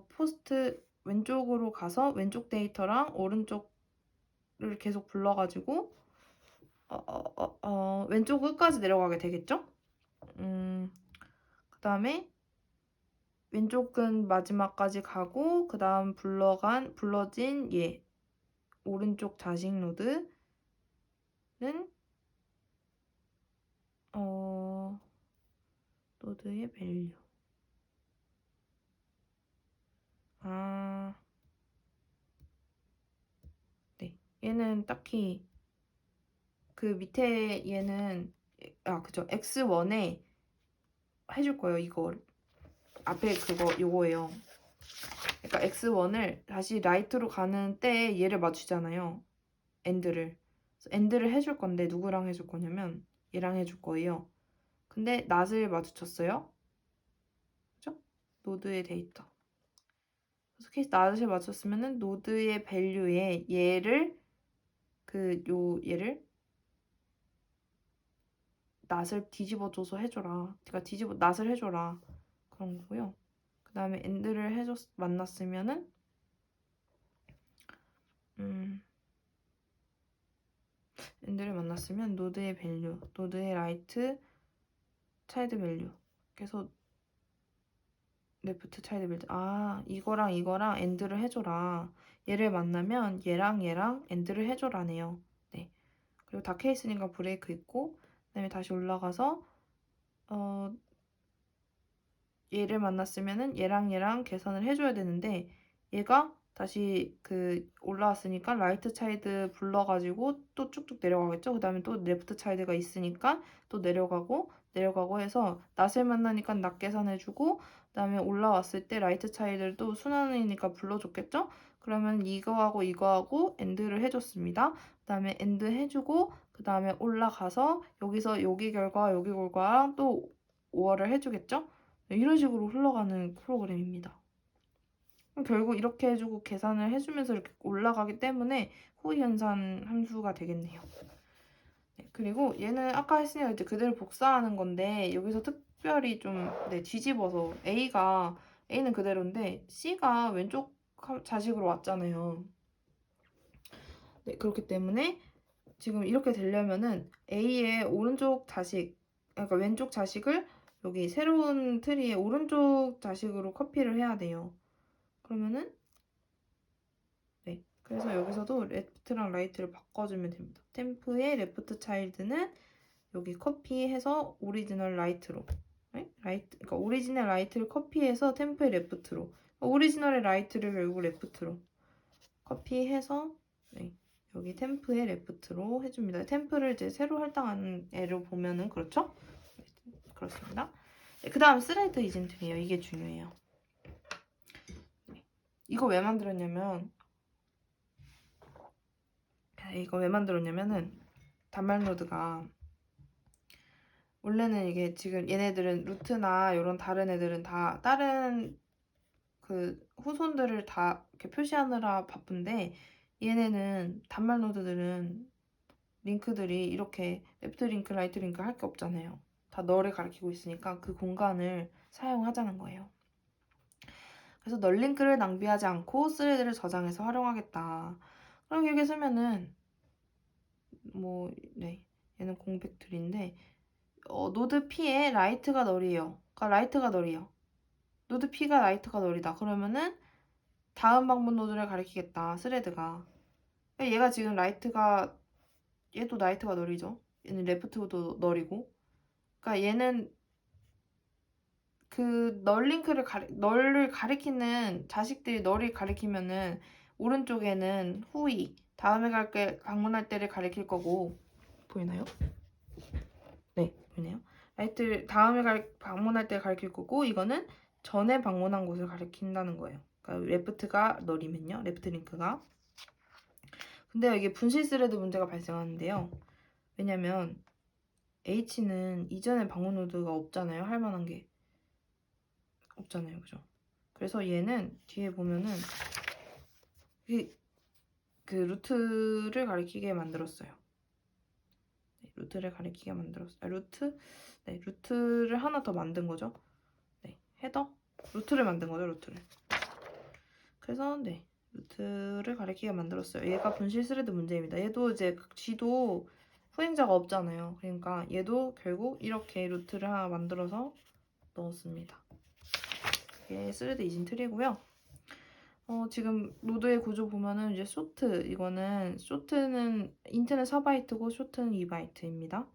포스트 왼쪽으로 가서 왼쪽 데이터랑 오른쪽을 계속 불러가지고 왼쪽 끝까지 내려가게 되겠죠? 그 다음에 왼쪽은 마지막까지 가고 그 다음 불러진 얘 오른쪽 자식 노드는 노드의 밸류 네, 얘는 딱히 그 밑에 얘는 그죠, x1에 해줄 거예요. 이거 앞에 요거예요. 그러니까 x1을 다시 라이트로 가는 때에 얘를 맞추잖아요. 엔드를 해줄 건데 누구랑 해줄 거냐면 얘랑 해줄 거예요. 근데 낫을 마주쳤어요. 그죠? 노드의 데이터. 그래서 케이스 낫을 맞췄으면은 노드의 밸류에 얘를 얘를 낫을 뒤집어줘서 해줘라. 그러니까 낫을 해줘라. 그런 거고요. 그 다음에 엔드를 만났으면은 엔드를 만났으면 노드의 밸류, 노드의 라이트 차일드 밸류. 그래서 레프트 차일드 밸류. 이거랑 엔드를 해줘라. 얘를 만나면 얘랑 엔드를 해줘라네요. 네. 그리고 다 케이스니까 브레이크 있고, 그다음에 다시 올라가서 얘를 만났으면은 얘랑 계산을 해줘야 되는데 얘가 다시 올라왔으니까 라이트 차일드 불러가지고 또 쭉쭉 내려가겠죠. 그 다음에 또 레프트 차일드가 있으니까 또 내려가고 해서 낫을 만나니까 낫 계산해주고 그 다음에 올라왔을 때 라이트 차일드를 또 순환이니까 불러줬겠죠. 그러면 이거하고 엔드를 해줬습니다. 그 다음에 엔드 해주고 그 다음에 올라가서 여기서 여기 결과랑 또 오어를 해주겠죠. 이런 식으로 흘러가는 프로그램입니다. 결국 이렇게 해주고 계산을 해주면서 이렇게 올라가기 때문에 후이연산 함수가 되겠네요. 네, 그리고 얘는 아까 했으니까 이제 그대로 복사하는 건데 여기서 특별히 좀 뒤집어서 A는 그대로인데 C가 왼쪽 자식으로 왔잖아요. 네, 그렇기 때문에 지금 이렇게 되려면은 A의 오른쪽 자식, 그러니까 왼쪽 자식을 여기 새로운 트리의 오른쪽 자식으로 커피를 해야 돼요. 그러면은 네, 그래서 여기서도 레프트랑 라이트를 바꿔주면 됩니다. 템프의 레프트 차일드는 여기 커피해서 오리지널 라이트로, 네? 그러니까 오리지널 라이트를 커피해서 템프의 레프트로, 오리지널의 라이트를 결국 레프트로 커피해서 네, 여기 템프의 레프트로 해줍니다. 템프를 이제 새로 할당하는 애로 보면은 그렇죠? 네, 그렇습니다. 네, 그 다음 스레드 이젠트예요. 이게 중요해요. 네, 이거 왜 만들었냐면은 단말 노드가 원래는 이게 지금 얘네들은 루트나 이런 다른 애들은 다 다른 후손들을 다 이렇게 표시하느라 바쁜데 얘네는 단말 노드들은 링크들이 이렇게 레프트 링크, 라이트 링크 할 게 없잖아요. 다 널을 가리키고 있으니까 그 공간을 사용하자는 거예요. 그래서 널 링크를 낭비하지 않고 스레드를 저장해서 활용하겠다. 그럼 이렇게 쓰면은 얘는 공백툴인데 노드 P에 라이트가 널이에요. 그러니까 라이트가 널이에요. 노드 P가 라이트가 널이다. 그러면은 다음 방문 노드를 가리키겠다. 스레드가. 그러니까 얘가 지금 얘도 라이트가 널이죠. 얘는 레프트도 널이고. 그러니까 얘는 널을 가리키는 자식들이 널을 가리키면은 오른쪽에는 후이, 다음에 방문할 때를 가리킬 거고. 보이나요? 네, 보이네요. 다음에 방문할 때 가리킬 거고, 이거는 전에 방문한 곳을 가리킨다는 거예요. 그러니까 레프트가 널이면요. 레프트 링크가. 근데 이게 분실 스레드 문제가 발생하는데요. 왜냐면 H는 이전에 방문 노드가 없잖아요. 할 만한 게 없잖아요. 그죠? 그래서 얘는 뒤에 보면은 그 루트를 가리키게 만들었어요. 네, 루트를 가리키게 만들었어요. 루트를 하나 더 만든 거죠. 네, 헤더? 루트를 만든 거죠, 루트를. 그래서 루트를 가리키게 만들었어요. 얘가 분실 스레드 문제입니다. 얘도 이제 G도 포인자가 없잖아요. 그러니까 얘도 결국 이렇게 루트를 하나 만들어서 넣었습니다. 이게 스레드 이진 트리고요. 지금 노드의 구조 보면은 이제 쇼트는 인트는 4바이트고 쇼트는 2바이트입니다.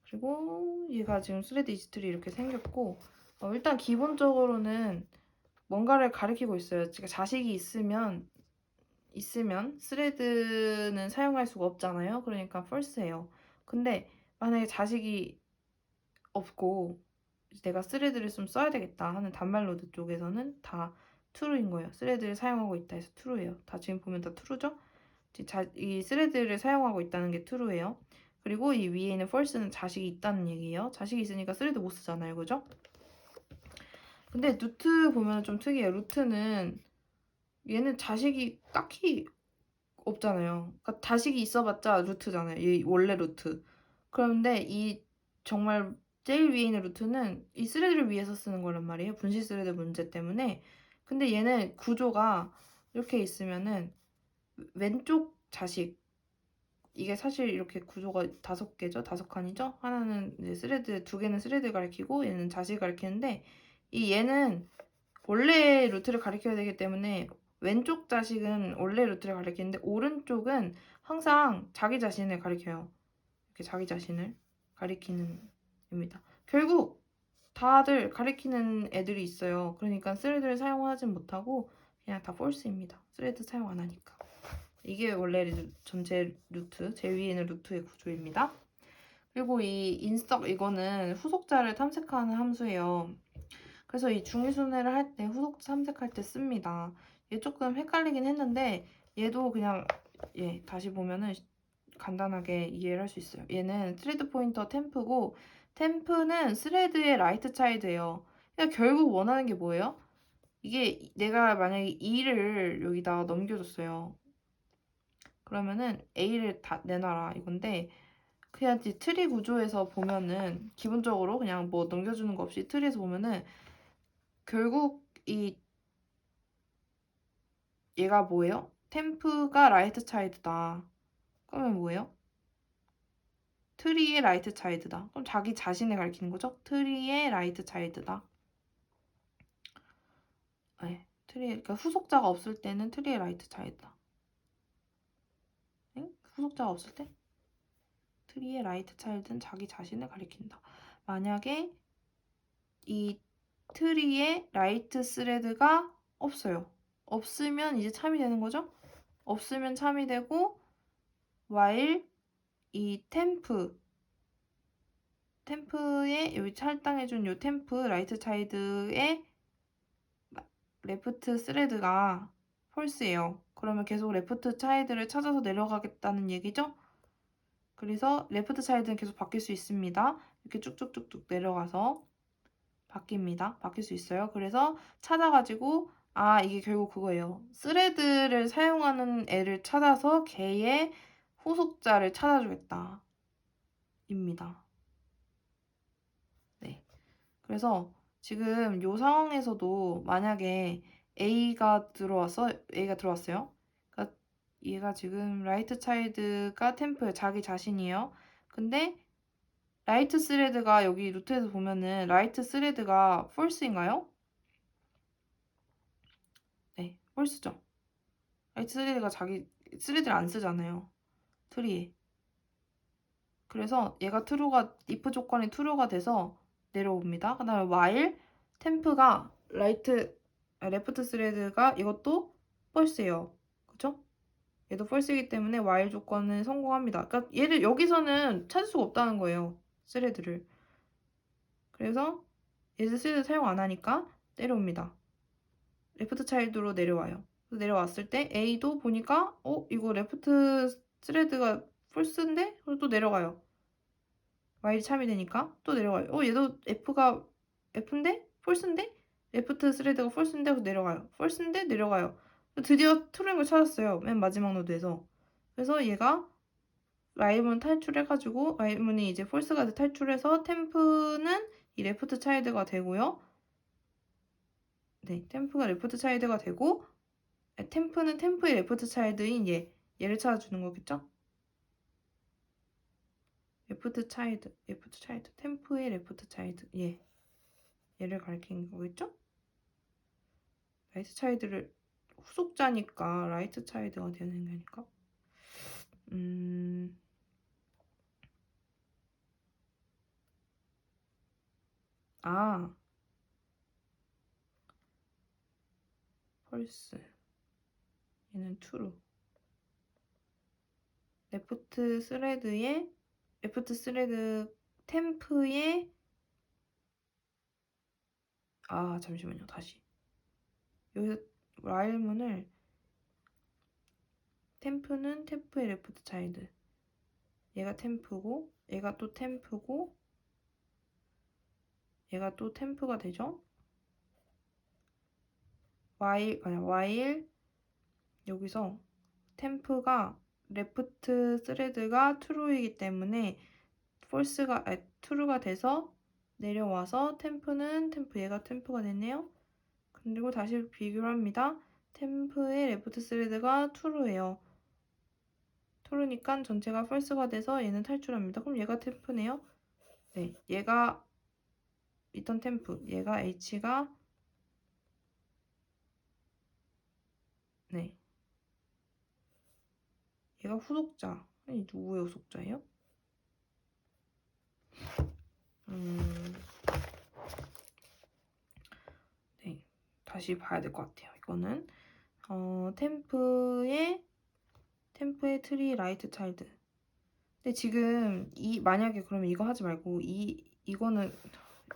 그리고 얘가 지금 스레드 이진 트리 이렇게 생겼고 일단 기본적으로는 뭔가를 가리키고 있어요. 그러니까 자식이 있으면 스레드는 사용할 수가 없잖아요. 그러니까 false예요. 근데 만약에 자식이 없고 내가 스레드를 좀 써야 되겠다 하는 단말 노드 쪽에서는 다 true인 거예요. 스레드를 사용하고 있다 해서 true예요. 다 지금 보면 다 true죠? 이 스레드를 사용하고 있다는 게 true예요. 그리고 이 위에 있는 false는 자식이 있다는 얘기예요. 자식이 있으니까 스레드 못 쓰잖아요. 그죠? 근데 루트 보면 좀 특이해요. 루트는 얘는 자식이 딱히 없잖아요. 그러니까 자식이 있어봤자 루트잖아요. 이 원래 루트. 그런데 이 정말 제일 위에 있는 루트는 이 스레드를 위해서 쓰는 거란 말이에요. 분실 스레드 문제 때문에. 근데 얘는 구조가 이렇게 있으면은 왼쪽 자식 이게 사실 이렇게 구조가 5개죠? 5칸이죠? 하나는 이제 스레드, 2개는 스레드 가리키고 얘는 자식 가리키는데 이 얘는 원래 루트를 가리켜야 되기 때문에 왼쪽 자식은 원래 루트를 가리키는데 오른쪽은 항상 자기 자신을 가리켜요. 이렇게 자기 자신을 가리키는 입니다. 결국 다들 가리키는 애들이 있어요. 그러니까 스레드를 사용하진 못하고 그냥 다 false입니다. 스레드 사용 안 하니까. 이게 원래 전체 루트, 제일 위에 있는 루트의 구조입니다. 그리고 이 인스톡 이거는 후속자를 탐색하는 함수예요. 그래서 이 중위순회를 할 때 후속자 탐색할 때 씁니다. 얘 조금 헷갈리긴 했는데 얘도 그냥 다시 보면은 간단하게 이해를 할 수 있어요. 얘는 스레드 포인터 템프고 템프는 스레드의 라이트 차일드예요. 그러니까 결국 원하는 게 뭐예요? 이게 내가 만약에 2를 여기다가 넘겨줬어요. 그러면은 A를 다 내놔라 이건데 그냥 트리 구조에서 보면은 기본적으로 그냥 뭐 넘겨주는 거 없이 트리에서 보면은 결국 이 얘가 뭐예요? 템프가 라이트 차일드다. 그러면 뭐예요? 트리의 라이트 차일드다. 그럼 자기 자신을 가리키는 거죠? 트리의 라이트 차일드다. 네, 그러니까 후속자가 없을 때는 트리의 라이트 차일드다. 네? 후속자가 없을 때 트리의 라이트 차일드는 자기 자신을 가리킨다. 만약에 이 트리에 라이트 스레드가 없어요. 없으면 이제 참이 되는 거죠? 없으면 참이 되고 while 이 템프에 여기 할당해준 요 템프 라이트 차일드의 레프트 스레드가 펄스예요. 그러면 계속 레프트 차일드를 찾아서 내려가겠다는 얘기죠? 그래서 레프트 차일드는 계속 바뀔 수 있습니다. 이렇게 쭉쭉쭉쭉 내려가서 바뀝니다. 바뀔 수 있어요. 그래서 찾아가지고 이게 결국 그거예요. 스레드를 사용하는 애를 찾아서 걔의 후속자를 찾아주겠다. 입니다. 네. 그래서 지금 이 상황에서도 만약에 A가 들어왔어요. 그러니까 얘가 지금 라이트 차일드가 템프예요. 자기 자신이에요. 근데 라이트 스레드가 여기 루트에서 보면은 라이트 스레드가 false인가요? 네, false죠. 라이트 스레드가 자기 스레드를 안 쓰잖아요. 트리에. 그래서 얘가 if 조건이 true가 돼서 내려옵니다. 그 다음에 while 템프가 레프트 스레드가 이것도 false예요. 그쵸? 얘도 false이기 때문에 while 조건은 성공합니다. 그러니까 얘를 여기서는 찾을 수가 없다는 거예요. 스레드를. 그래서 얘를 스레드 사용 안 하니까 내려옵니다. 레프트 차일드로 내려와요. 그래서 내려왔을 때 A도 보니까 이거 레프트 스레드가 false인데? 그래서 또 내려가요. Y이 참이 되니까 또 내려가요. 얘도 F인데? false인데? 레프트 스레드가 false인데? 그래서 내려가요. false인데? 내려가요. 드디어 true인 걸 찾았어요. 맨 마지막 노드에서. 그래서 얘가 라이브문 탈출해가지고 라이브문이 이제 false가 탈출해서 템프는 이 레프트 차일드가 되고요. 네, 템프가 레프트 차일드가 되고 템프는 템프의 레프트 차일드인 얘를 찾아주는 거겠죠? 레프트 차일드, 템프의 레프트 차일드, 얘를 가리키는 거겠죠? 라이트 차일드를 후속자니까 라이트 차일드가 되는 거니까. 아, 펄스. 얘는 true. 레프트 스레드 템프의 잠시만요. 다시. 여기서 while문을 템프는 템프의 레프트 차일드. 얘가 템프고 얘가 또 템프고 얘가 또 템프가 되죠? while 여기서 템프가 레프트 스레드가 true이기 때문에 true가 돼서 내려와서 얘가 템프가 됐네요. 그리고 다시 비교를 합니다. 템프의 레프트 스레드가 true예요. true니까 전체가 false가 돼서 얘는 탈출합니다. 그럼 얘가 템프네요. 네, 얘가 리턴 템프, 얘가 h가 얘가 후속자. 아니, 누구의 후속자예요? 네, 다시 봐야 될 것 같아요. 이거는 템프의 트리 라이트 차일드. 근데 지금 만약에 그러면 이거 하지 말고 이거는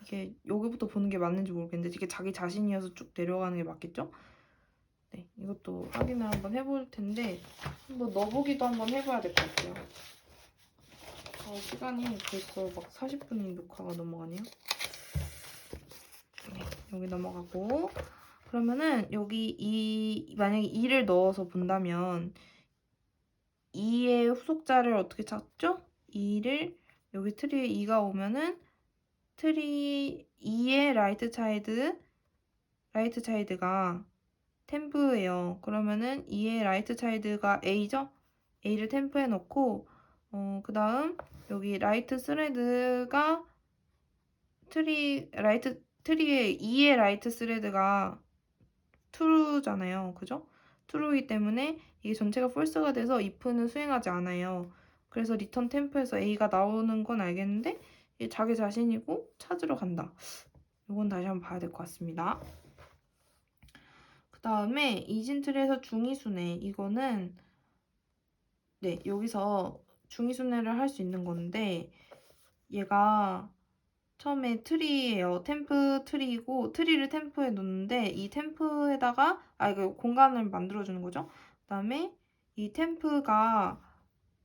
이게 여기부터 보는 게 맞는지 모르겠는데 이게 자기 자신이어서 쭉 내려가는 게 맞겠죠? 네, 이것도 확인을 한번 해볼 텐데 한번 넣어보기도 한번 해봐야 될 것 같아요. 시간이 벌써 막 40분이 녹화가 넘어가네요. 네, 여기 넘어가고 그러면은 여기 만약에 2를 넣어서 본다면 2의 후속자를 어떻게 찾죠? 2를 여기 트리에 2가 오면은 트리 2의 라이트 차일드가 템프예요. 그러면은 2의 라이트 차일드가 A죠? A를 템프에 넣고 그 다음 여기 라이트 스레드가 트리에 2의 라이트 스레드가 true잖아요. 그죠? true이기 때문에 이게 전체가 false가 돼서 if는 수행하지 않아요. 그래서 return temp에서 A가 나오는 건 알겠는데 이게 자기 자신이고 찾으러 간다. 이건 다시 한번 봐야 될 것 같습니다. 그 다음에 이진트리에서 중위순회. 이거는 여기서 중위순회를 할 수 있는 건데 얘가 처음에 트리예요. 템프 트리이고 트리를 템프에 놓는데 이 템프에다가 이거 공간을 만들어주는 거죠. 그 다음에 이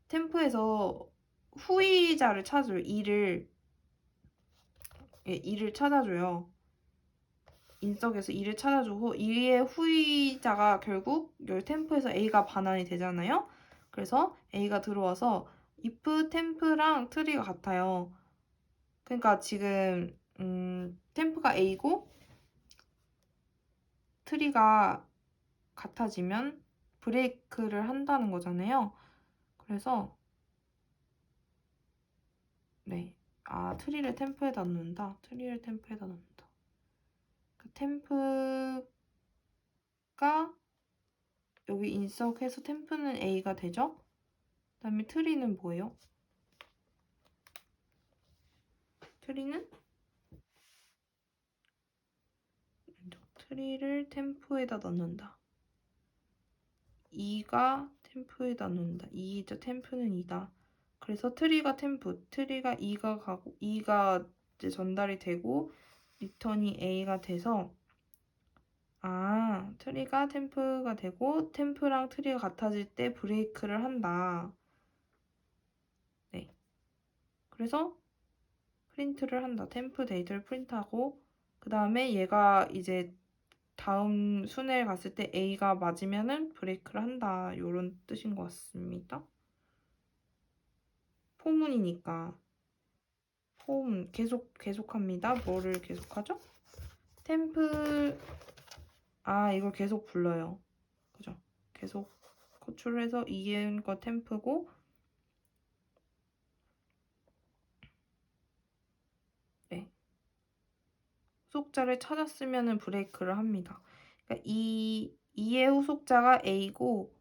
템프에서 후이자를 찾아줘요. 2를 찾아줘요. 인석에서 2를 찾아주고 2의 후이자가 결국 이 템프에서 A가 반환이 되잖아요. 그래서 A가 들어와서 if 템프랑 트리가 같아요. 그러니까 지금 템프가 A고 트리가 같아지면 브레이크를 한다는 거잖아요. 그래서 트리를 템프에다 넣는다. 그 템프가 여기 인석해서 템프는 A가 되죠? 그 다음에 트리는 뭐예요? 트리를 tem프에다 넣는다. 2가 템프에다 넣는다. 2죠. 템프는 2다. 그래서 트리가 2가 가고 2가 이제 전달이 되고 리턴이 A가 돼서 트리가 템프가 되고 템프랑 트리가 같아질 때 브레이크를 한다. 네. 그래서 프린트를 한다. 템프 데이터를 프린트하고 그 다음에 얘가 이제 다음 순회를 갔을 때 A가 맞으면은 브레이크를 한다. 이런 뜻인 것 같습니다. 포문이니까. 포문 계속합니다. 뭐를 계속하죠? 템프 이걸 계속 불러요. 그죠? 계속 호출해서 이은 거 템프고 후속자를 찾았으면 브레이크를 합니다. 그러니까 2의 후속자가 A고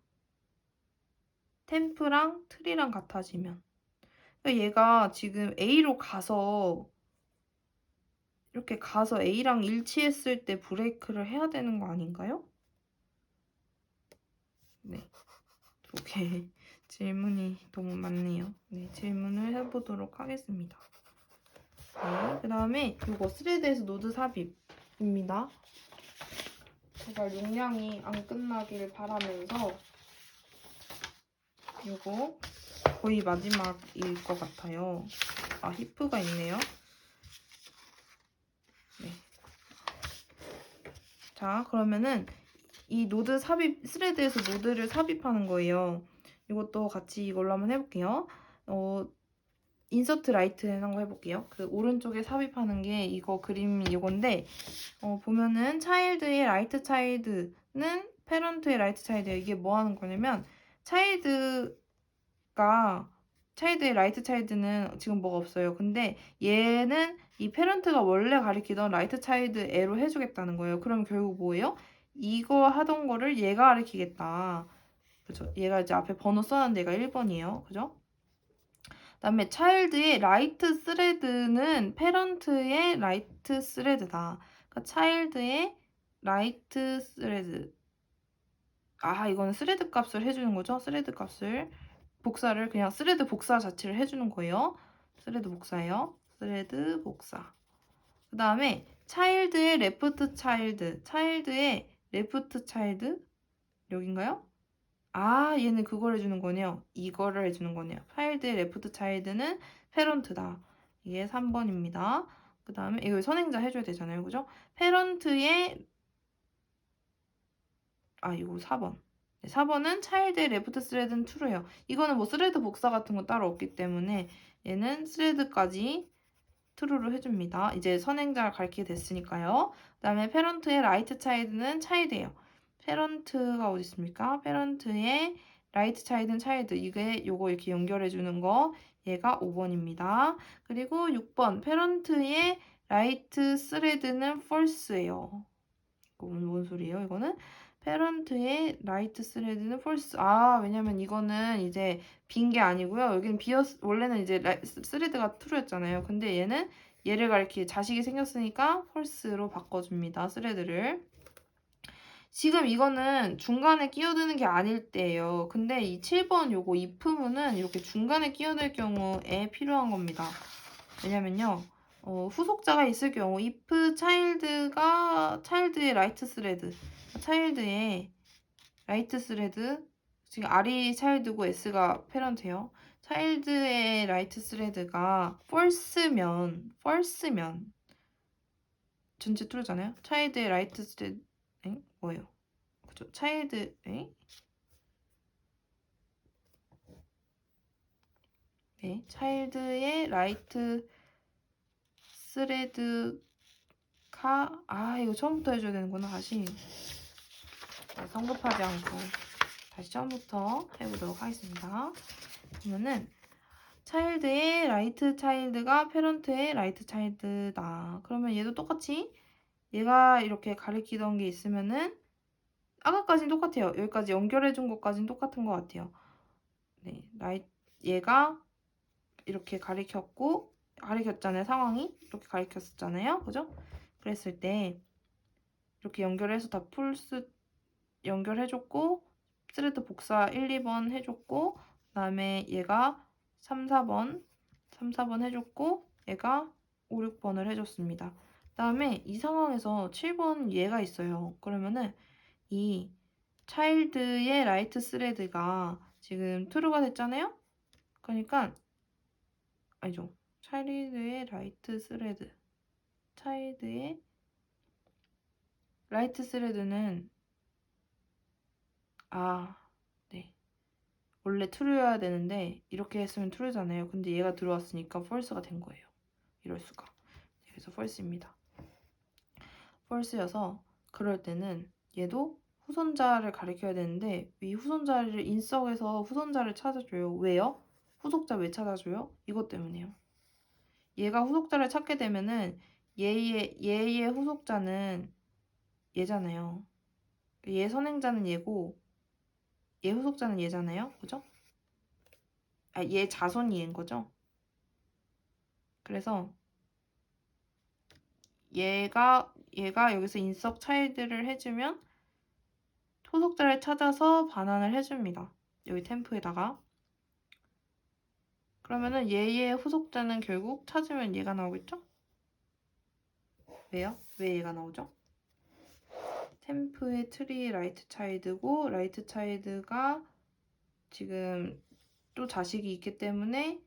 템프랑 트리랑 같아지면, 그러니까 얘가 지금 A로 가서 이렇게 가서 A랑 일치했을 때 브레이크를 해야 되는 거 아닌가요? 네, 두 개 질문이 너무 많네요. 네, 질문을 해보도록 하겠습니다. 네, 그 다음에 이거 스레드에서 노드 삽입입니다. 제발 용량이 안 끝나길 바라면서 이거 거의 마지막일 것 같아요. 아, 히프가 있네요. 네. 자, 그러면은 이 노드 삽입, 스레드에서 노드를 삽입하는 거예요. 이것도 같이 이걸로 한번 해볼게요. 인서트 라이트 한번 해볼게요. 그 오른쪽에 삽입하는 게 이거 그림 이건데, 보면은 차일드의 라이트 차일드는 페런트의 라이트 차일드예요. 이게 뭐 하는 거냐면, 차일드의 라이트 차일드는 지금 뭐가 없어요. 근데 얘는 이 페런트가 원래 가리키던 라이트 차일드 애로 해주겠다는 거예요. 그럼 결국 뭐예요? 이거 하던 거를 얘가 가리키겠다. 그죠? 얘가 이제 앞에 번호 써놨는데 얘가 1번이에요. 그죠? 그다음에 차일드의 라이트 스레드는 페런트의 라이트 스레드다. 그러니까 차일드의 라이트 스레드. 아, 이거는 스레드 값을 해주는 거죠. 스레드 값을. 복사를 그냥 스레드 복사 자체를 해주는 거예요. 스레드 복사예요. 스레드 복사. 그 다음에 차일드의 레프트 차일드. 차일드의 레프트 차일드. 여긴가요? 아, 얘는 그걸 해주는 거네요. 이거를 해주는 거네요. 차일드의 레프트 차일드는 페런트다. 이게 3번입니다. 그 다음에 이거 선행자 해줘야 되잖아요. 그죠? 페런트의 이거 4번. 4번은 차일드의 레프트 스레드는 true예요. 이거는 뭐 스레드 복사 같은 거 따로 없기 때문에 얘는 스레드까지 true로 해줍니다. 이제 선행자를 가리키게 됐으니까요. 그 다음에 페런트의 라이트 차일드는 차일드예요. 페런트가 어디 있습니까? 페런트의 라이트 차일드는 차일드. 이게 요거 이렇게 연결해주는 거. 얘가 5번입니다. 그리고 6번 페런트의 라이트 스레드는 false예요. 이건 뭔 소리예요? 이거는 페런트의 라이트 스레드는 폴스. 왜냐면 이거는 이제 빈 게 아니고요. 여기는 원래는 이제 스레드가 true였잖아요. 근데 얘를 가리키게 자식이 생겼으니까 폴스로 바꿔줍니다. 스레드를. 지금 이거는 중간에 끼어드는 게 아닐 때예요. 근데 이 7번 요거 if문은 이렇게 중간에 끼어들 경우에 필요한 겁니다. 왜냐면요. 후속자가 있을 경우 if 차일드의 라이트 스레드, 차일드의 라이트 스레드, 지금 R이 차일드고 S가 페런트예요. 차일드의 라이트 스레드가 false면 전체 true잖아요. 차일드의 라이트 스레드 뭐예요? 그죠? 차일드의 라이트 스레드가 이거 처음부터 해줘야 되는구나. 다시 성급하지 않고 다시 처음부터 해보도록 하겠습니다. 그러면은 차일드의 라이트 차일드가 페런트의 라이트 차일드다. 그러면 얘도 똑같이 얘가 이렇게 가리키던 게 있으면은 아까까지는 똑같아요. 여기까지 연결해준 것까지는 똑같은 것 같아요. 네, 얘가 이렇게 가리켰잖아요. 상황이 이렇게 가리켰었잖아요. 그죠? 그랬을 때 이렇게 연결해서 다 연결해줬고 스레드 복사 1, 2번 해줬고 그 다음에 얘가 3, 4번 해줬고 얘가 5, 6번을 해줬습니다. 그 다음에 이 상황에서 7번 얘가 있어요. 그러면은 이 차일드의 라이트 스레드가 지금 true가 됐잖아요. 그러니까 아니죠. 차일드의 라이트 스레드는 네. 원래 true여야 되는데 이렇게 했으면 true잖아요. 근데 얘가 들어왔으니까 false가 된 거예요. 이럴 수가. 그래서 false입니다. false여서 그럴 때는 얘도 후손자를 가리켜야 되는데 이 후손자를 인석에서 후손자를 찾아줘요. 왜요? 후속자 왜 찾아줘요? 이것 때문에요. 얘가 후속자를 찾게 되면은 얘의 후속자는 얘잖아요. 얘 선행자는 얘고 얘 후속자는 얘잖아요. 그죠? 얘 자손이 얘인 거죠. 그래서 얘가 여기서 인석 차일드를 해주면 후속자를 찾아서 반환을 해줍니다. 여기 템프에다가. 그러면은 얘의 후속자는 결국 찾으면 얘가 나오겠죠? 왜요? 왜 얘가 나오죠? 템프의 트리 라이트 차일드고 라이트 차일드가 지금 또 자식이 있기 때문에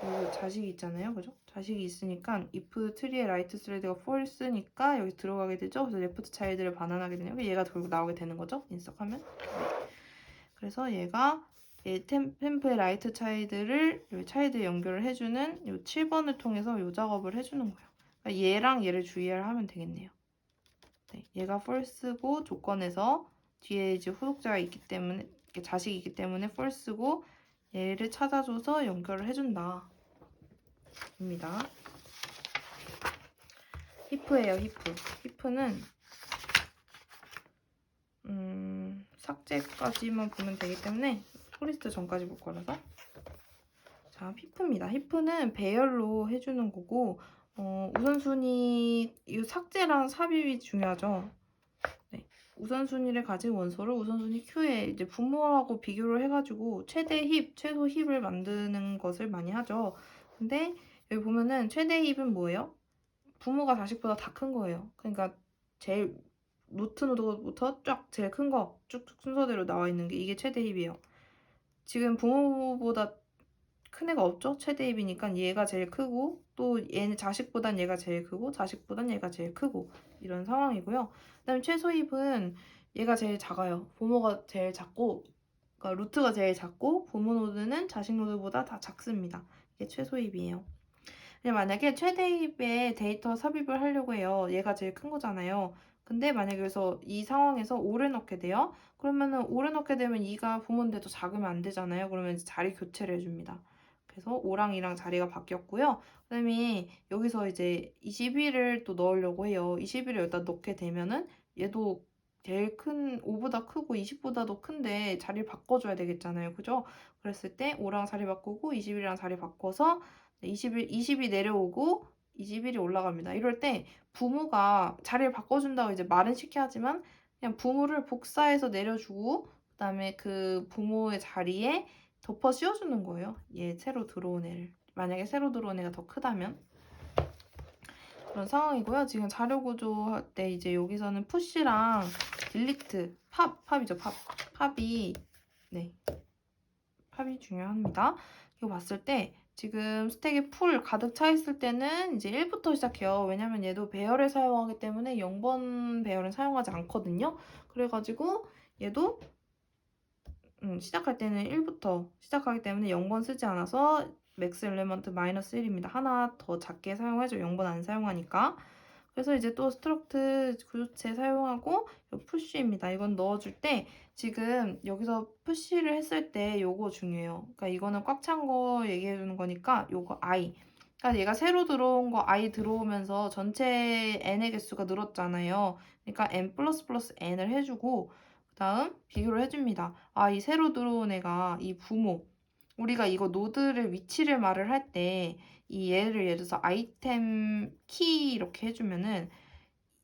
여기 자식이 있잖아요. 그죠? 자식이 있으니까 if 트리의 라이트 스레드가 false니까 여기 들어가게 되죠. 그래서 레프트 차일드를 반환하게 되냐고 얘가 결국 나오게 되는 거죠. 인석하면. 그래서 얘가 템프의 라이트 차일드를 여기 차일드에 연결을 해주는 이 7번을 통해서 이 작업을 해주는 거예요. 그러니까 얘랑 얘를 주의를 하면 되겠네요. 네, 얘가 false고 조건에서 뒤에 이제 후속자가 있기 때문에 자식이 있기 때문에 false고 얘를 찾아줘서 연결을 해준다. 입니다. if예요, if. if는 삭제까지만 보면 되기 때문에 포리스트 전까지 볼 거라서. 자, if입니다. if는 배열로 해주는 거고 우선순위 이 삭제랑 삽입이 중요하죠. 네. 우선순위를 가진 원소를 우선순위 Q에 이제 분모하고 비교를 해가지고 최대 힙, 최소 힙을 만드는 것을 많이 하죠. 근데 여기 보면은 최대 힙은 뭐예요? 부모가 자식보다 다 큰 거예요. 그러니까 제일 루트 노드부터 쫙 제일 큰 거 쭉쭉 순서대로 나와 있는 게 이게 최대 힙이에요. 지금 부모보다 큰 애가 없죠? 최대 힙이니까 얘가 제일 크고 또 얘는 자식보단 얘가 제일 크고 자식보단 얘가 제일 크고 이런 상황이고요. 그다음에 최소 힙은 얘가 제일 작아요. 부모가 제일 작고 그러니까 루트가 제일 작고 부모 노드는 자식 노드보다 다 작습니다. 이게 최소 힙이에요. 만약에 최대 힙에 데이터 삽입을 하려고 해요. 얘가 제일 큰 거잖아요. 근데 만약에 그래서 이 상황에서 5를 넣게 돼요. 그러면은 5를 넣게 되면 2가 부모인데도 작으면 안 되잖아요. 그러면 이제 자리 교체를 해줍니다. 그래서 5랑 2랑 자리가 바뀌었고요. 그 다음에 여기서 이제 21을 또 넣으려고 해요. 21을 여기다 넣게 되면은 얘도 제일 큰 5보다 크고 20보다도 큰데 자리를 바꿔줘야 되겠잖아요. 그죠? 그랬을 때 5랑 자리 바꾸고 21이랑 자리 바꿔서 20이 내려오고 21이 올라갑니다. 이럴 때 부모가 자리를 바꿔준다고 이제 말은 쉽게 하지만 그냥 부모를 복사해서 내려주고 그다음에 그 부모의 자리에 덮어 씌워주는 거예요. 얘 새로 들어온 애를. 만약에 새로 들어온 애가 더 크다면 그런 상황이고요. 지금 자료 구조 할 때 이제 여기서는 푸시랑 딜리트, 팝이죠, 팝이 네, 팝이 중요합니다. 이거 봤을 때 지금 스택에 풀 가득 차 있을 때는 이제 1부터 시작해요. 왜냐면 얘도 배열을 사용하기 때문에 0번 배열은 사용하지 않거든요. 그래가지고 얘도 시작할 때는 1부터 시작하기 때문에 0번 쓰지 않아서 맥스 엘리먼트 마이너스 1입니다. 하나 더 작게 사용해줘. 0번 안 사용하니까. 그래서 이제 또 스트럭트 구조체 사용하고 푸쉬입니다. 이건 넣어줄 때 지금 여기서 푸쉬를 했을 때 요거 중요해요. 그러니까 이거는 꽉 찬 거 얘기해 주는 거니까 요거 i. 그러니까 얘가 새로 들어온 거 i 들어오면서 전체 n의 개수가 늘었잖아요. 그러니까 n 플러스 플러스 n을 해주고 그다음 비교를 해줍니다. 이 새로 들어온 애가 이 부모. 우리가 이거 노드를 위치를 말을 할 때 이 얘를 예를 들어서 아이템 키 이렇게 해주면은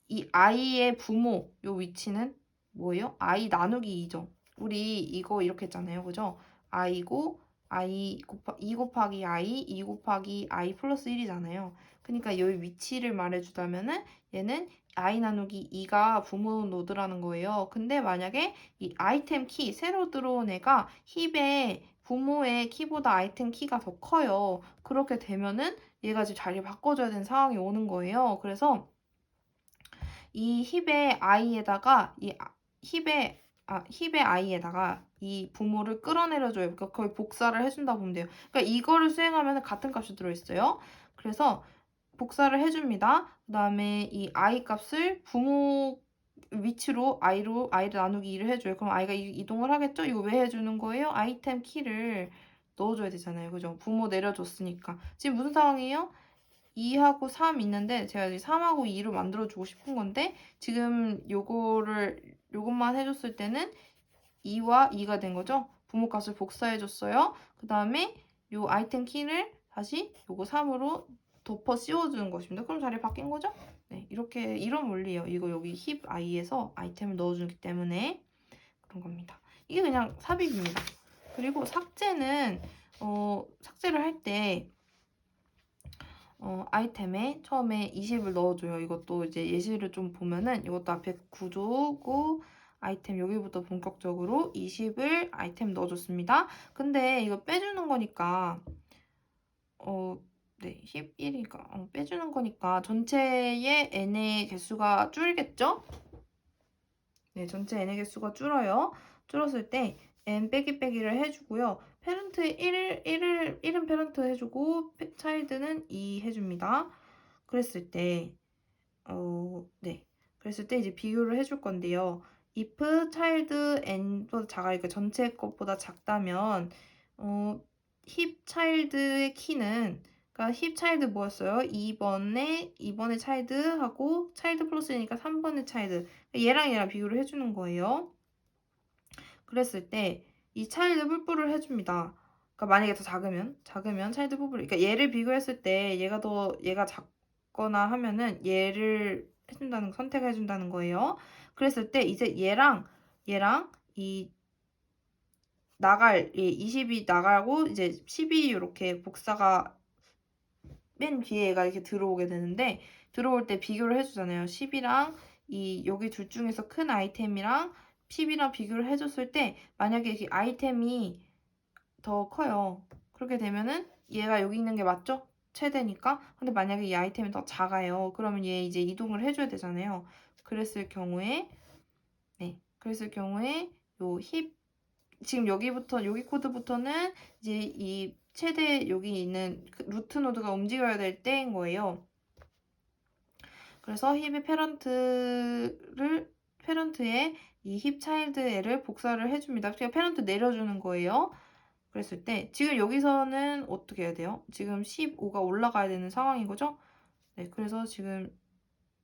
이 i의 부모 요 위치는 뭐예요? i 나누기 2죠. 우리 이거 이렇게 했잖아요. 그죠? i고 i 2 곱하기 i 2 곱하기 i 플러스 1이잖아요. 그러니까 여기 위치를 말해주자면은 얘는 i 나누기 2가 부모 노드라는 거예요. 근데 만약에 이 아이템 키 새로 들어온 애가 힙에 부모의 키보다 아이템 키가 더 커요. 그렇게 되면은 얘가 지금 자리 바꿔줘야 되는 상황이 오는 거예요. 그래서 이 힙의 i에다가 힙의 i에다가 이 부모를 끌어내려줘요. 그러니까 거의 복사를 해준다 보면 돼요. 그러니까 이거를 수행하면 같은 값이 들어있어요. 그래서 복사를 해줍니다. 그 다음에 이 i 값을 부모 위치로 i를 나누기 2를 해줘요. 그럼 i가 이동을 하겠죠? 이거 왜 해주는 거예요? 아이템 키를 넣어줘야 되잖아요. 그죠? 부모 내려줬으니까. 지금 무슨 상황이에요? 2하고 3 있는데 제가 이제 3하고 2로 만들어주고 싶은 건데 지금 요것만 해줬을 때는 2와 2가 된 거죠. 부모값을 복사해줬어요. 그 다음에 요 아이템 키를 다시 요거 3으로 덮어 씌워주는 것입니다. 그럼 자리 바뀐 거죠? 네, 이렇게 이런 원리예요. 이거 여기 힙 i에서 아이템을 넣어주기 때문에 그런 겁니다. 이게 그냥 삽입입니다. 그리고 삭제는 삭제를 할 때 아이템에 처음에 20을 넣어줘요. 이것도 이제 예시를 좀 보면은 이것도 앞에 구조고 아이템 여기부터 본격적으로 20을 아이템 넣어줬습니다. 근데 이거 빼주는 거니까 네, 11이가 빼주는 거니까 전체의 n의 개수가 줄겠죠? 네, 전체 n의 개수가 줄어요. 줄었을 때 n 빼기 빼기를 해주고요. 페런트 1은 페런트 해주고 차일드는 2 해줍니다. 그랬을 때 네. 그랬을 때 이제 비교를 해줄 건데요. if child n보다 작아니까 전체 것보다 작다면 hip child의 키는 그러니까 hip child 뭐였어요? 2번에 child하고 child 플러스니까 3번의 child 얘랑 비교를 해주는 거예요. 그랬을 때 이 child 뿔뿔을 해줍니다. 그러니까 만약에 더 작으면 child 뿔뿔 그러니까 얘를 비교했을 때 얘가 작거나 하면은 얘를 선택해준다는 거예요. 그랬을 때 이제 얘랑 이 20이 나가고 이제 10이 이렇게 복사가 맨 뒤에 얘가 이렇게 들어오게 되는데 들어올 때 비교를 해주잖아요. 10이랑 여기 둘 중에서 큰 아이템이랑 10이랑 비교를 해줬을 때 만약에 이 아이템이 더 커요. 그렇게 되면은 얘가 여기 있는 게 맞죠? 최대니까. 근데 만약에 이 아이템이 더 작아요. 그러면 얘 이제 이동을 해줘야 되잖아요. 그랬을 경우에 요 지금 여기 코드부터는 이제 이 최대 여기 있는 루트 노드가 움직여야 될 때인 거예요. 그래서 힙의 페런트에 이 힙 차일드 애를 복사를 해줍니다. 그냥 페런트 내려주는 거예요. 그랬을 때 지금 여기서는 어떻게 해야 돼요? 지금 15가 올라가야 되는 상황인 거죠? 네, 그래서 지금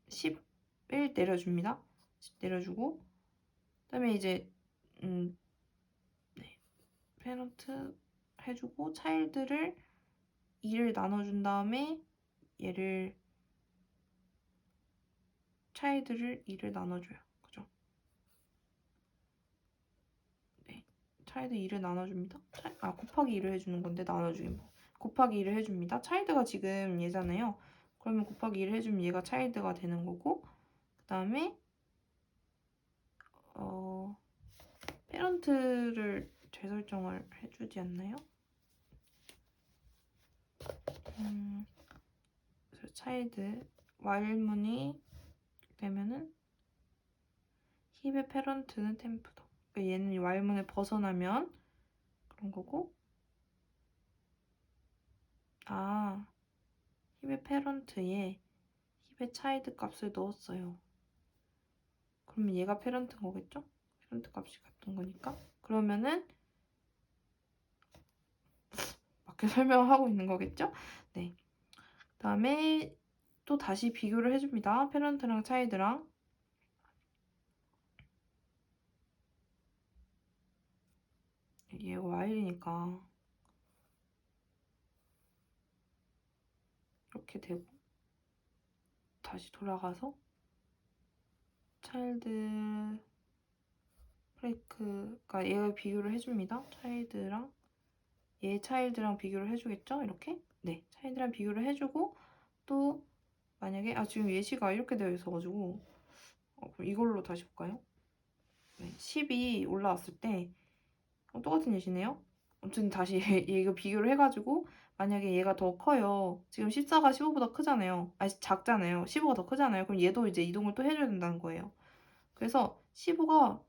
10을 내려줍니다. 10 내려주고 그다음에 이제 네, 페런트 해주고 차일드를 2를 나눠준 다음에 차일드를 2를 나눠줘요. 그죠? 네, 차일드 2를 나눠줍니다. 곱하기 2를 해주는 건데 나눠주긴 뭐. 곱하기 2를 해줍니다. 차일드가 지금 얘잖아요. 그러면 곱하기 1을 해주면 얘가 차일드가 되는 거고 그 다음에 페런트를 재설정을 해주지 않나요? 그래서 차일드 while문이 되면은 힙의 페런트는 템프다. 그러니까 얘는 이 while문을 벗어나면 그런 거고 힙의 페런트에 힙의 차일드 값을 넣었어요. 그러면 얘가 페런트인 거겠죠? 페런트 값이 같은 거니까. 그러면은 맞게 설명을 하고 있는 거겠죠? 네. 그 다음에 또 다시 비교를 해줍니다. 페런트랑 차일드랑. 얘가 while이니까 이렇게 되고 다시 돌아가서 차일드 브레이크가 얘가 비교를 해줍니다. 얘 차일드랑 비교를 해주겠죠? 이렇게? 네, 차일드랑 비교를 해주고 또 만약에 지금 예시가 이렇게 되어 있어가지고 그럼 이걸로 다시 볼까요? 네, 10이 올라왔을 때 똑같은 예시네요. 아무튼 다시 얘가 비교를 해가지고 만약에 얘가 더 커요. 지금 14가 15보다 크잖아요. 작잖아요. 15가 더 크잖아요. 그럼 얘도 이제 이동을 또 해줘야 된다는 거예요. 그래서 15가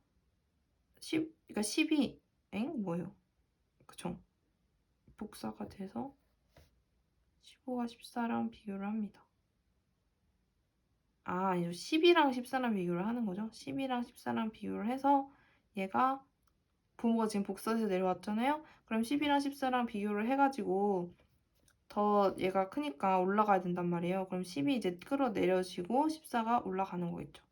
그러니까 10이 뭐예요? 그쵸? 복사가 돼서 15가 14랑 비교를 합니다. 이제 10이랑 14랑 비교를 하는 거죠. 10이랑 14랑 비교를 해서 얘가 부모가 지금 복사해서 내려왔잖아요. 그럼 10이랑 14랑 비교를 해가지고 더 얘가 크니까 올라가야 된단 말이에요. 그럼 10이 이제 끌어내려지고 14가 올라가는 거겠죠.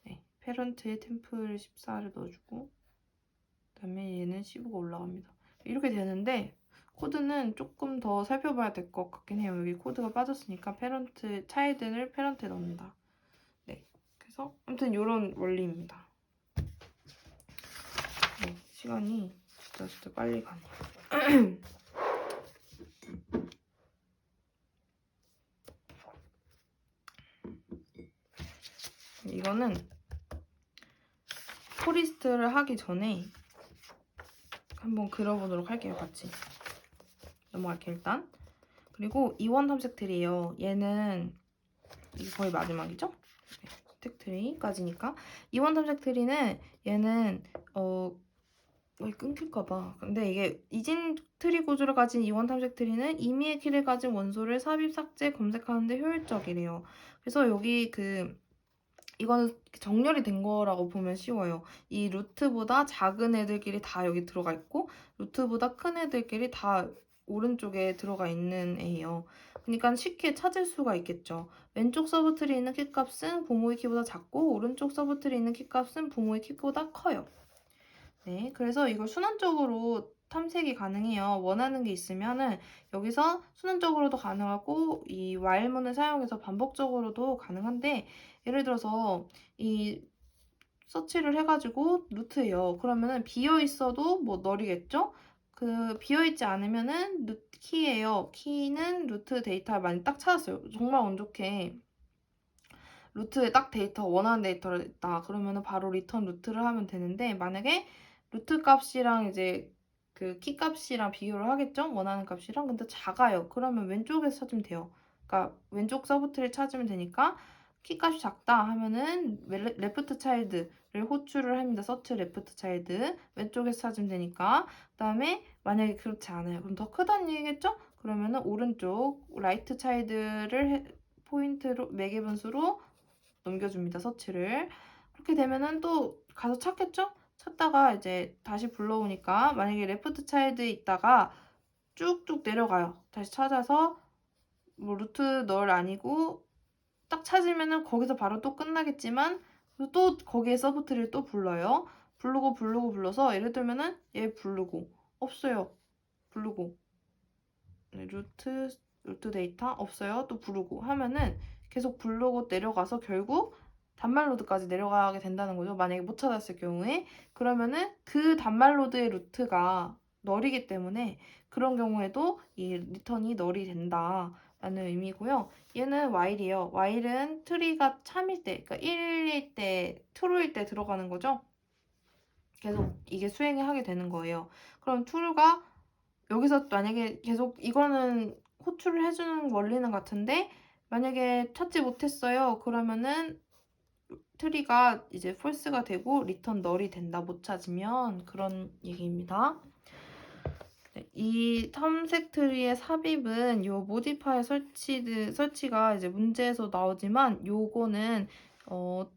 네, 페런트에 템플 14를 넣어주고 그다음에 얘는 15가 올라갑니다. 이렇게 되는데 코드는 조금 더 살펴봐야 될 것 같긴 해요. 여기 코드가 빠졌으니까 페런트 차일드를 페런트에 넣는다. 네, 그래서 아무튼 이런 원리입니다. 네, 시간이 진짜 빨리 가네요. 이거는 포리스트를 하기 전에 한번 그려보도록 할게요. 같이 넘어갈게요. 일단 그리고 이원 탐색 트리예요. 얘는 이게 거의 마지막이죠? 네, 탐색 트리까지니까 이원 탐색 트리는 얘는 끊길까봐. 근데 이게 이진 트리 구조를 가진 이원 탐색 트리는 임의의 키를 가진 원소를 삽입, 삭제, 검색하는데 효율적이래요. 그래서 여기 이거는 정렬이 된 거라고 보면 쉬워요. 이 루트보다 작은 애들끼리 다 여기 들어가 있고 루트보다 큰 애들끼리 다 오른쪽에 들어가 있는 애예요. 그러니까 쉽게 찾을 수가 있겠죠. 왼쪽 서브트리에 있는 키값은 부모의 키보다 작고 오른쪽 서브트리에 있는 키값은 부모의 키보다 커요. 네, 그래서 이걸 순환적으로 탐색이 가능해요. 원하는 게 있으면은 여기서 순환적으로도 가능하고 이 while문을 사용해서 반복적으로도 가능한데 예를 들어서 이 서치를 해가지고 루트예요. 그러면은 비어 있어도 뭐 널이겠죠? 그 비어 있지 않으면은 키예요. 키는 루트 데이터를 많이 딱 찾았어요. 정말 운 좋게 루트에 딱 데이터 원하는 데이터를 있다. 그러면은 바로 리턴 루트를 하면 되는데 만약에 루트 값이랑 이제 그 키 값이랑 비교를 하겠죠? 원하는 값이랑. 근데 작아요. 그러면 왼쪽에서 찾으면 돼요. 그러니까 왼쪽 서브트를 찾으면 되니까 키 값이 작다 하면은 레프트 차일드를 호출을 합니다. 서치 레프트 차일드 왼쪽에서 찾으면 되니까. 그다음에 만약에 그렇지 않아요. 그럼 더 크다는 얘기겠죠? 그러면은 오른쪽 라이트 차일드를 포인트로 매개 분수로 넘겨줍니다. 서치를. 그렇게 되면은 또 가서 찾겠죠? 찾다가 이제 다시 불러오니까 만약에 레프트 차일드에 있다가 쭉쭉 내려가요. 다시 찾아서 뭐 루트 널 아니고 딱 찾으면은 거기서 바로 또 끝나겠지만 또 거기에 서브트리를 또 불러요. 부르고 불러서 예를 들면은 얘 부르고 없어요. 부르고 네, 루트 데이터 없어요. 또 부르고 하면은 계속 부르고 내려가서 결국 단말로드까지 내려가게 된다는 거죠. 만약에 못 찾았을 경우에 그러면은 그 단말로드의 루트가 널이기 때문에 그런 경우에도 이 리턴이 널이 된다라는 의미고요. 얘는 while이에요. while은 트리가 참일 때, 그러니까 1일 때, true일 때 들어가는 거죠. 계속 이게 수행을 하게 되는 거예요. 그럼 true가 여기서 만약에 계속 이거는 호출을 해주는 원리는 같은데 만약에 찾지 못했어요. 그러면은 트리가 이제 false가 되고 리턴 널이 된다. 못 찾으면 그런 얘기입니다. 네, 이 탐색 트리의 삽입은 요 모디파이 설치가 이제 문제에서 나오지만 요거는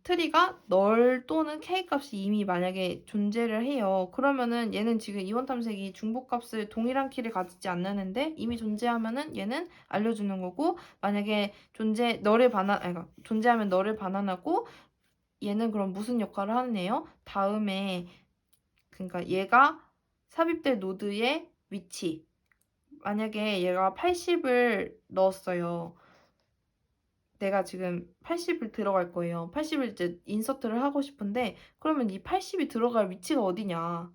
트리가 널 또는 k 값이 이미 만약에 존재를 해요. 그러면은 얘는 지금 이원 탐색이 중복값을 동일한 키를 가지지 않는데 이미 존재하면은 얘는 알려주는 거고 만약에 그러니까 존재하면 널을 반환하고 얘는 그럼 무슨 역할을 하느냐요? 다음에 그러니까 얘가 삽입될 노드의 위치 만약에 얘가 80을 넣었어요. 내가 지금 80을 들어갈 거예요. 80을 이제 인서트를 하고 싶은데 그러면 이 80이 들어갈 위치가 어디냐.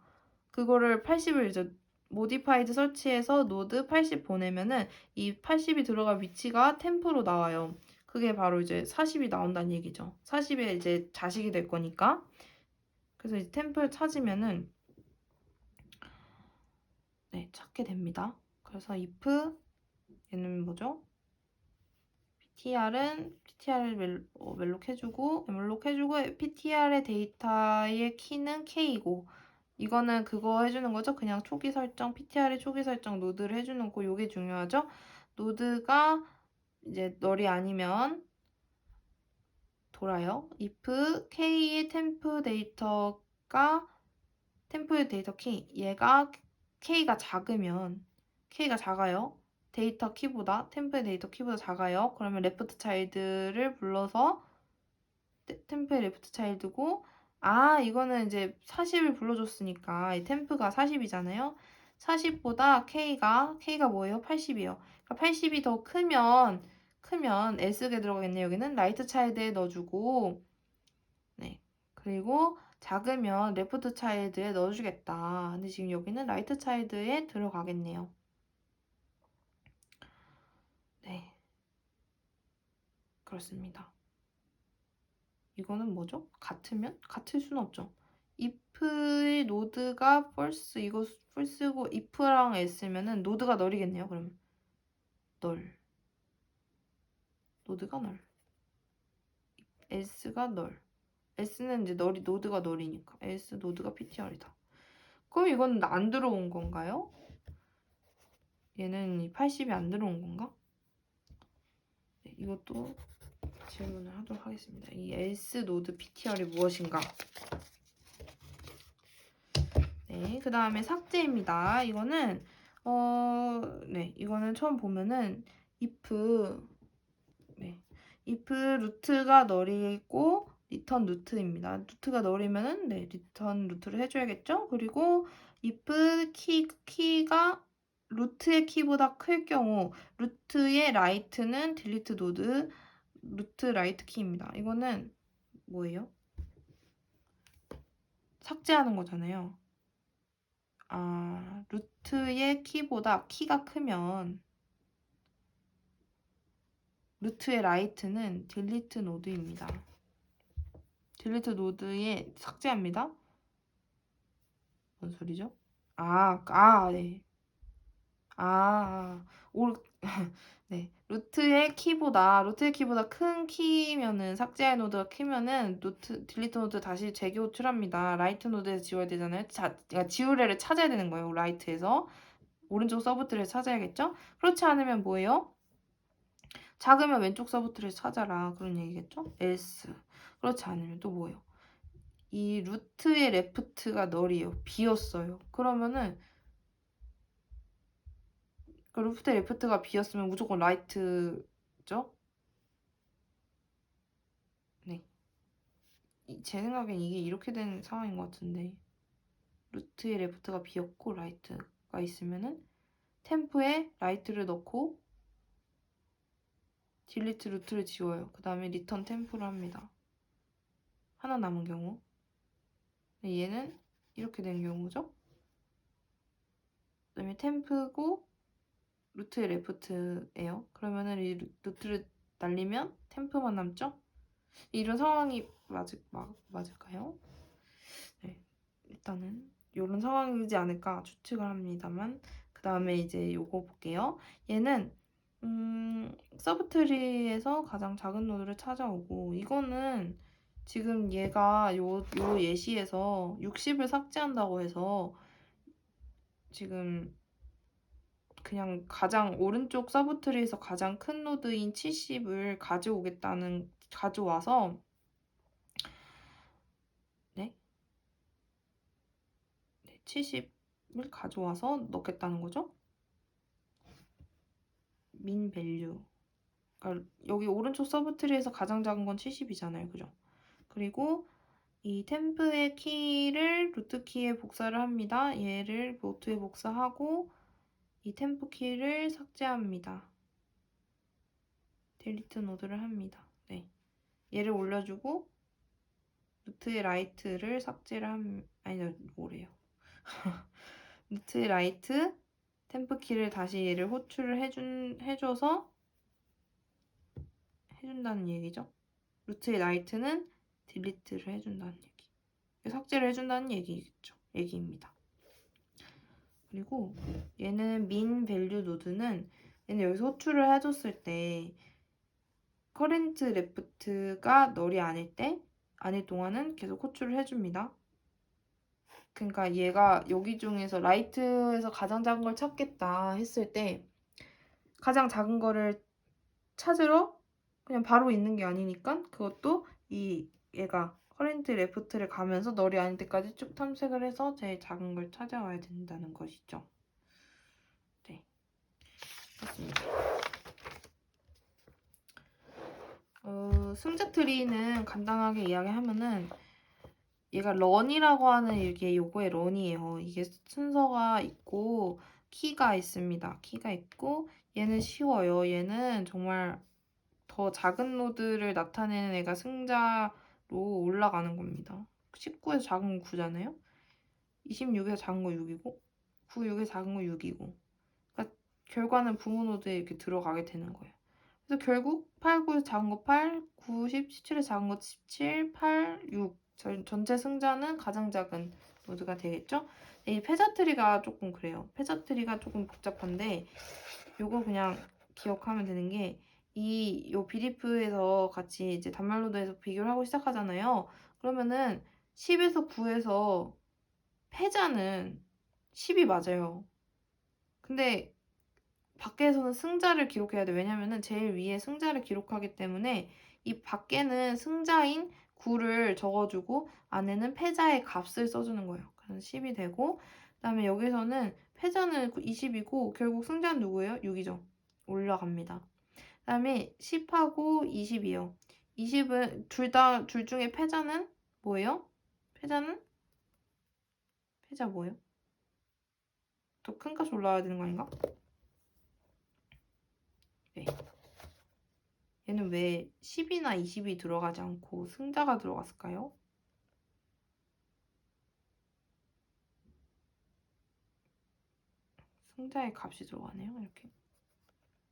그거를 80을 이제 모디파이드 설치해서 노드 80 보내면은 이 80이 들어갈 위치가 템프로 나와요. 그게 바로 이제 40이 나온다는 얘기죠. 40에 이제 자식이 될 거니까. 그래서 이제 템플 찾으면은 네, 찾게 됩니다. 그래서 if 얘는 뭐죠? ptr을 멜록해주고 ptr의 데이터의 키는 k이고 이거는 그거 해주는 거죠. 그냥 초기 설정 ptr의 초기 설정 노드를 해주는 거 요게 중요하죠. 노드가 이제 널이 아니면 돌아요. if k의 템프 데이터가 템플 데이터 키 얘가 k가 작으면 k가 작아요. 데이터 키보다 템프의 데이터 키보다 작아요. 그러면 레프트 차일드를 불러서 템프의 레프트 차일드고 이거는 이제 40을 불러줬으니까 이 템프가 40이잖아요. 40보다 K가 뭐예요? 80이에요. 그러니까 80이 더 크면 S게 들어가겠네요. 여기는 라이트 차일드에 넣어주고 네. 그리고 작으면 레프트 차일드에 넣어주겠다. 근데 지금 여기는 라이트 차일드에 들어가겠네요. 네. 그렇습니다. 이거는 뭐죠? 같으면? 같을 수는 없죠. if의 노드가 false, 이거 false고 if랑 s면은 노드가 널이겠네요. 그러면 널. 노드가 널. s가 널. s는 이제 노드가 널이니까 s 노드가 ptr이다. 그럼 이건 안 들어온 건가요? 얘는 80이 안 들어온 건가? 네, 이것도 질문을 하도록 하겠습니다. 이 else 노드 ptr이 무엇인가? 네, 그 다음에 삭제입니다. 이거는 이거는 처음 보면은 if 루트가 널이고 리턴 루트입니다. 루트가 널이면은 리턴 루트를 해줘야겠죠? 그리고 if 키가 루트의 키보다 클 경우 루트의 라이트는 딜리트 노드 루트 라이트 키입니다. 이거는 뭐예요? 삭제하는 거잖아요. 루트의 키보다 키가 크면 루트의 라이트는 딜리트 노드입니다. 딜리트 노드에 삭제합니다. 뭔 소리죠? 네. 네. 루트의 키보다 큰 키면은 삭제할 노드가 크면은 딜리트 노드 다시 재교출합니다. 라이트 노드에서 지워야 되잖아요. 그러니까 지우래를 찾아야 되는 거예요. 라이트에서 오른쪽 서브트를 찾아야겠죠? 그렇지 않으면 뭐예요? 작으면 왼쪽 서브트를 찾아라 그런 얘기겠죠? else. 그렇지 않으면 또 뭐예요? 이 루트의 레프트가 널이에요. 비었어요. 그러면은 그 루트의 레프트가 비었으면 무조건 라이트죠? 네. 제 생각엔 이게 이렇게 된 상황인 것 같은데 루트의 레프트가 비었고 라이트가 있으면은 템프에 라이트를 넣고 딜리트 루트를 지워요. 그 다음에 리턴 템프를 합니다. 하나 남은 경우 얘는 이렇게 된 경우죠. 그 다음에 템프고 루트의 레프트예요. 그러면은 이 루트를 날리면 템프만 남죠? 이런 상황이 맞을까요? 네, 일단은 이런 상황이지 않을까 추측을 합니다만 그 다음에 이제 요거 볼게요. 얘는 서브트리에서 가장 작은 노드를 찾아오고 이거는 지금 얘가 요 예시에서 60을 삭제한다고 해서 지금 그냥 가장 오른쪽 서브트리에서 가장 큰 노드인 70을 가져와서 네? 70을 가져와서 넣겠다는 거죠. 민 밸류. 그러니까 여기 오른쪽 서브트리에서 가장 작은 건 70이잖아요. 그죠? 그리고 이 템프의 키를 루트 키에 복사를 합니다. 얘를 노트에 복사하고 이 템프 키를 삭제합니다. 딜리트 노드를 합니다. 네. 얘를 올려주고 루트의 라이트를 삭제를 뭐래요. 루트의 라이트 템프 키를 다시 얘를 호출을 해준다는 얘기죠. 루트의 라이트는 딜리트를 해준다는 얘기. 삭제를 해준다는 얘기입니다. 그리고 얘는 min value 노드는 얘는 여기서 호출을 해줬을 때 current left가 널이 아닐 동안은 계속 호출을 해줍니다. 그러니까 얘가 여기 중에서 라이트에서 가장 작은 걸 찾겠다 했을 때 가장 작은 거를 찾으러 그냥 바로 있는 게 아니니까 그것도 얘가 커렌트 레프트를 가면서 널이 아닐 때까지 쭉 탐색을 해서 제일 작은 걸 찾아와야 된다는 것이죠. 네, 그렇습니다. 승자 트리는 간단하게 이야기하면은 얘가 런이라고 하는 이게 요거의 런이에요. 이게 순서가 있고 키가 있습니다. 키가 있고 얘는 쉬워요. 얘는 정말 더 작은 노드를 나타내는 애가 승자로 올라가는 겁니다. 19에서 작은 거 9잖아요. 26에서 작은 거 6이고 9, 6에서 작은 거 6이고 그러니까 결과는 부모 노드에 이렇게 들어가게 되는 거예요. 그래서 결국 8, 9에서 작은 거 8, 9, 10, 17에서 작은 거 17, 8, 6 전체 승자는 가장 작은 노드가 되겠죠? 이 패자트리가 조금 그래요. 패자트리가 조금 복잡한데 요거 그냥 기억하면 되는 게 요 비리프에서 같이 이제 단말로드에서 비교를 하고 시작하잖아요. 그러면은 10에서 9에서 패자는 10이 맞아요. 근데 밖에서는 승자를 기록해야 돼. 왜냐면은 제일 위에 승자를 기록하기 때문에 이 밖에는 승자인 9를 적어주고 안에는 패자의 값을 써주는 거예요. 그래서 10이 되고 그다음에 여기서는 패자는 20이고 결국 승자는 누구예요? 6이죠. 올라갑니다. 그다음에 10하고 20이요. 20은 둘 중에 패자는 뭐예요? 패자 뭐예요? 더 큰 값이 올라와야 되는 거 아닌가? 네. 얘는 왜 10이나 20이 들어가지 않고 승자가 들어갔을까요? 승자의 값이 들어가네요. 이렇게.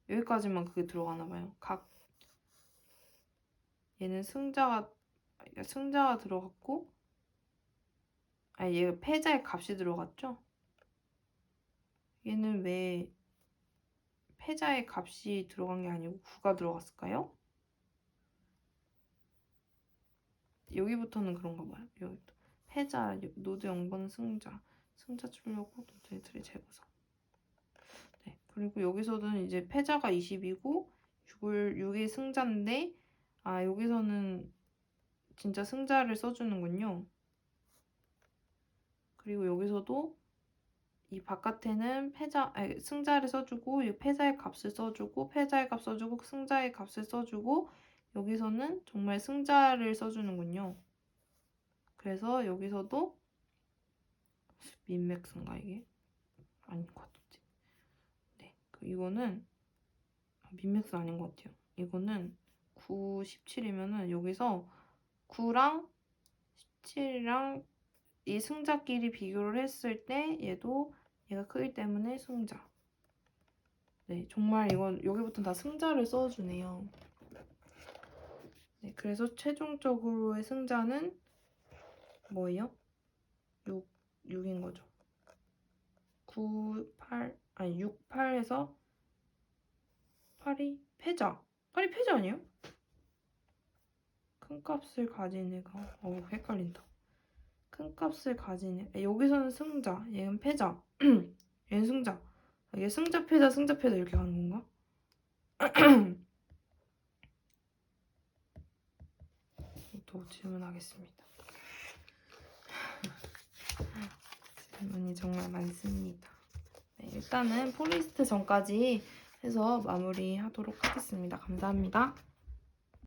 여기까지만 그게 들어가나 봐요. 얘는 승자가 들어갔고 얘가 패자의 값이 들어갔죠? 얘는 왜 패자의 값이 들어간 게 아니고 9가 들어갔을까요? 여기부터는 그런가 봐요. 여기부터. 패자, 노드 0번 승자 출력고 노드의 틀의 재구성. 네, 그리고 여기서는 이제 패자가 20이고 6이 승자인데 여기서는 진짜 승자를 써주는군요. 그리고 여기서도 이 바깥에는 승자를 써주고 이 패자의 값을 써주고 패자의 값 써주고 승자의 값을 써주고 여기서는 정말 승자를 써주는군요. 그래서 여기서도 민맥스인가 이게? 아닌 것 같은데. 네, 이거는 민맥스 아닌 것 같아요. 이거는 9, 17이면은 여기서 9랑 17이랑 이 승자끼리 비교를 했을 때 얘가 크기 때문에 승자. 네, 정말 이건 여기부터 다 승자를 써주네요. 네, 그래서 최종적으로의 승자는 뭐예요? 6인 거죠. 6, 8에서 8이 패자. 8이 패자 아니에요? 큰 값을 가진 애가 헷갈린다. 큰 값을 가진 애. 여기서는 승자, 얘는 패자. 얘는 승자. 이게 승자 패자 이렇게 가는 건가? 또 질문하겠습니다. 질문이 정말 많습니다. 네, 일단은 폴리스트 전까지 해서 마무리하도록 하겠습니다. 감사합니다.